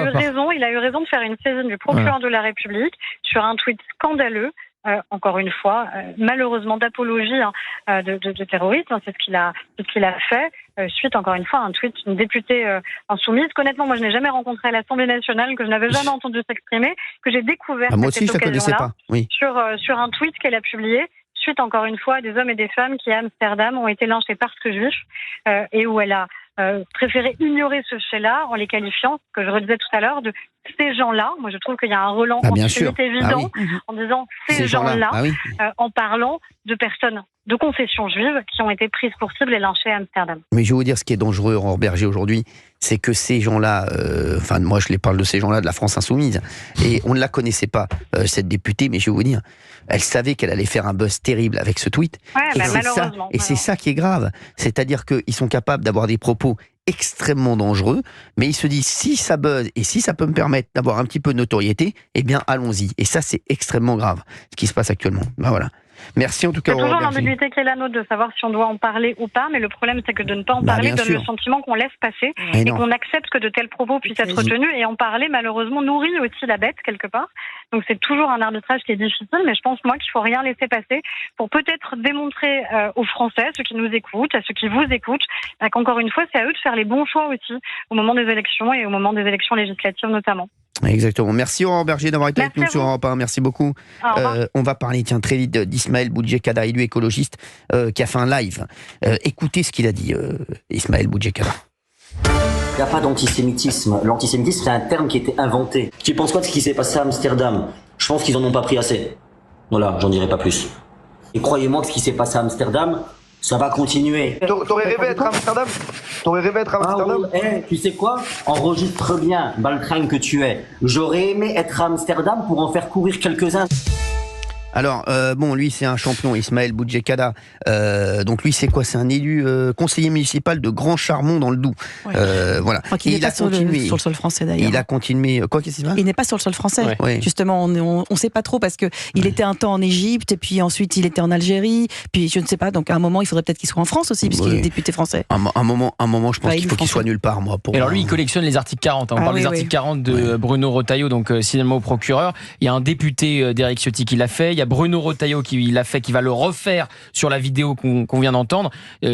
a eu raison de faire une saisine du procureur de la République sur un tweet scandaleux, encore une fois, malheureusement d'apologie de terrorisme, c'est ce qu'il a fait, suite encore une fois à un tweet d'une députée insoumise. Honnêtement, moi je n'ai jamais rencontré à l'Assemblée nationale, que je n'avais jamais entendu s'exprimer, que j'ai découvert moi aussi, cette occasion-là sur un tweet qu'elle a publié, suite encore une fois à des hommes et des femmes qui à Amsterdam ont été lynchés parce que juifs, et où elle a préféré ignorer ce fait-là en les qualifiant, ce que je redisais tout à l'heure, de ces gens-là. Moi, je trouve qu'il y a un relan antisémite évident en disant ces gens-là, en parlant de personnes de confession juive qui ont été prises pour cible et lynchées à Amsterdam. Mais je vais vous dire, ce qui est dangereux, Aurore Berger, aujourd'hui, c'est que ces gens-là, moi je les parle de ces gens-là de la France Insoumise, et on ne la connaissait pas, cette députée, mais je vais vous dire, elle savait qu'elle allait faire un buzz terrible avec ce tweet. Et c'est ça qui est grave. C'est-à-dire qu'ils sont capables d'avoir des propos extrêmement dangereux, mais ils se disent, si ça buzz et si ça peut me permettre d'avoir un petit peu de notoriété, eh bien allons-y. Et ça, c'est extrêmement grave, ce qui se passe actuellement. Voilà. Merci en tout cas. C'est toujours l'ambiguïté qui est la nôtre de savoir si on doit en parler ou pas, mais le problème c'est que de ne pas en parler donne le sentiment qu'on laisse passer et qu'on accepte que de tels propos puissent être tenus, et en parler malheureusement nourrit aussi la bête quelque part. Donc c'est toujours un arbitrage qui est difficile, mais je pense moi qu'il faut rien laisser passer pour peut-être démontrer aux Français, à ceux qui nous écoutent, à ceux qui vous écoutent, qu'encore une fois c'est à eux de faire les bons choix aussi au moment des élections et au moment des élections législatives notamment. Exactement. Merci Aurore Berger d'avoir été avec nous sur Europe 1. Merci beaucoup. On va parler très vite d'Ismaël Boudjekada, élu écologiste, qui a fait un live. Écoutez ce qu'il a dit, Ismaël Boudjekada. Il n'y a pas d'antisémitisme. L'antisémitisme, c'est un terme qui a été inventé. Tu penses quoi de ce qui s'est passé à Amsterdam? Je pense qu'ils en ont pas pris assez. Voilà, j'en dirai pas plus. Et croyez-moi que ce qui s'est passé à Amsterdam, ça va continuer. T'aurais rêvé être à Amsterdam? Tu sais quoi? Enregistre bien, baltringue que tu es. J'aurais aimé être à Amsterdam pour en faire courir quelques-uns. Alors, lui, c'est un champion, Ismaël Boudjekada. Donc, lui, c'est quoi? C'est un élu conseiller municipal de Grand Charmont dans le Doubs. Voilà. Il n'est pas sur le sol français, d'ailleurs. Il a continué... Quoi, qu'est-ce qu'il va? Il n'est pas sur le sol français. Justement, on ne sait pas trop, parce qu'il était un temps en Égypte, et puis ensuite, il était en Algérie, puis je ne sais pas. Donc, à un moment, il faudrait peut-être qu'il soit en France aussi, puisqu'il est député français. Un moment, je pense qu'il faut qu'il soit nulle part, moi. Alors, lui, il collectionne les articles 40. On parle des articles 40 de Bruno Retailleau, donc signalement au procureur. Il y a un député d'Éric Ciotti qui l'a fait. Il y a Bruno Retailleau qui l'a fait, qui va le refaire sur la vidéo qu'on vient d'entendre.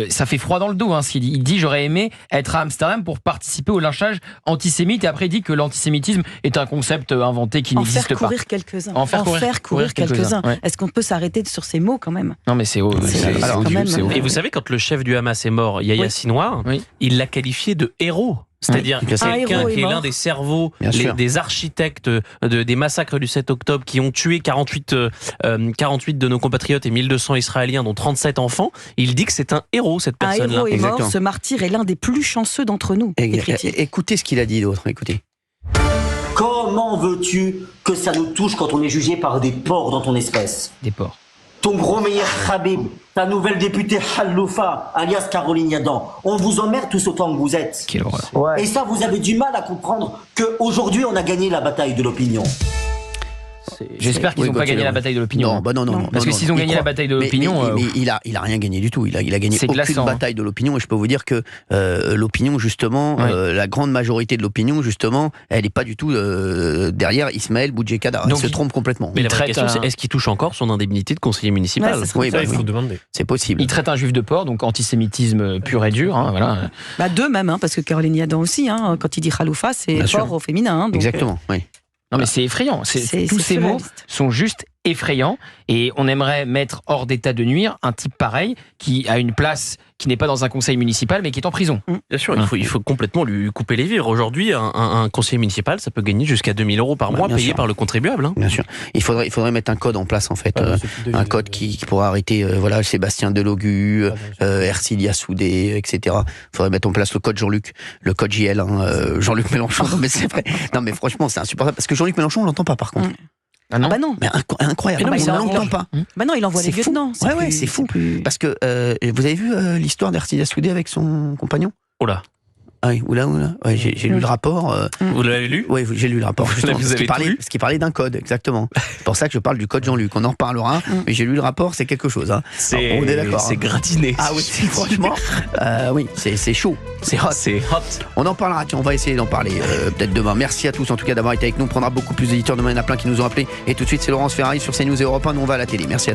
Ça fait froid dans le dos. Il dit, j'aurais aimé être à Amsterdam pour participer au lynchage antisémite, et après il dit que l'antisémitisme est un concept inventé qui n'existe pas. En faire courir quelques-uns. Est-ce qu'on peut s'arrêter sur ces mots quand même? Non, mais c'est odieux. Et vous savez, quand le chef du Hamas est mort, Yahya Sinwar, il l'a qualifié de héros. C'est-à-dire quelqu'un qui est l'un des cerveaux, des architectes des massacres du 7 octobre, qui ont tué 48 de nos compatriotes et 1200 Israéliens, dont 37 enfants. Il dit que c'est un héros, cette personne-là. Un héros est mort, ce martyr est l'un des plus chanceux d'entre nous. Écoutez ce qu'il a dit d'autre, écoutez. Comment veux-tu que ça nous touche quand on est jugé par des porcs dans ton espèce? Des porcs. Ton gros meilleur Habib, ta nouvelle députée Haloufa, alias Caroline Yadan, on vous emmerde tous autant que vous êtes. Quelle horreur. Et ça, vous avez du mal à comprendre qu'aujourd'hui, on a gagné la bataille de l'opinion. J'espère qu'ils n'ont pas gagné la bataille de l'opinion. Non. Parce que s'ils ont gagné la bataille de l'opinion... Mais il a rien gagné du tout. Il a gagné aucune bataille de l'opinion. Et je peux vous dire que l'opinion, justement, la grande majorité de l'opinion, justement, elle n'est pas du tout derrière Ismaël Boudjekada. Elle se trompe complètement. Mais la vraie question, c'est est-ce qu'il touche encore son indemnité de conseiller municipal? Oui, il faut demander. C'est possible. Il traite un juif de porc, donc antisémitisme pur et dur. Voilà. Deux même, parce que Caroline Yadan aussi, quand il dit Haloufa, c'est porc au féminin. Exactement, oui. Non, mais c'est effrayant. Tous ces mots sont juste effrayant. Et on aimerait mettre hors d'état de nuire un type pareil qui a une place qui n'est pas dans un conseil municipal mais qui est en prison. Bien sûr, il faut complètement lui couper les vivres. Aujourd'hui, un conseiller municipal, ça peut gagner jusqu'à 2 000 € par mois payé par le contribuable. Bien sûr. Il faudrait mettre un code en place, en fait. Un code qui pourra arrêter Sébastien Delogu, Ercilia Soudé, etc. Il faudrait mettre en place le code Jean-Luc, le code JL, Jean-Luc Mélenchon. Non, mais c'est vrai. Non, mais franchement, c'est insupportable. Parce que Jean-Luc Mélenchon, on l'entend pas, par contre. Ah non. Bah non. Mais incroyable. Mais non, on l'entend pas. Bah non, il envoie les lieutenants. Ouais, c'est fou. Parce que vous avez vu l'histoire d'Ercilia Soudé avec son compagnon? Oh là. Ah oui, oula. Ouais, j'ai lu le rapport. Vous l'avez lu? Oui, j'ai lu le rapport. Vous avez ce qui parlait d'un code, exactement. C'est pour ça que je parle du code Jean-Luc. On en reparlera. Mais j'ai lu le rapport, c'est quelque chose. Hein. On est d'accord. C'est gratiné. Ah oui, franchement. Oui, c'est chaud. C'est hot. On en parlera. Tiens, on va essayer d'en parler peut-être demain. Merci à tous en tout cas d'avoir été avec nous. On prendra beaucoup plus d'éditeurs demain. Il y en a plein qui nous ont appelés. Et tout de suite, c'est Laurence Ferrari sur CNews et Europe 1. Nous, on va à la télé. Merci à tous.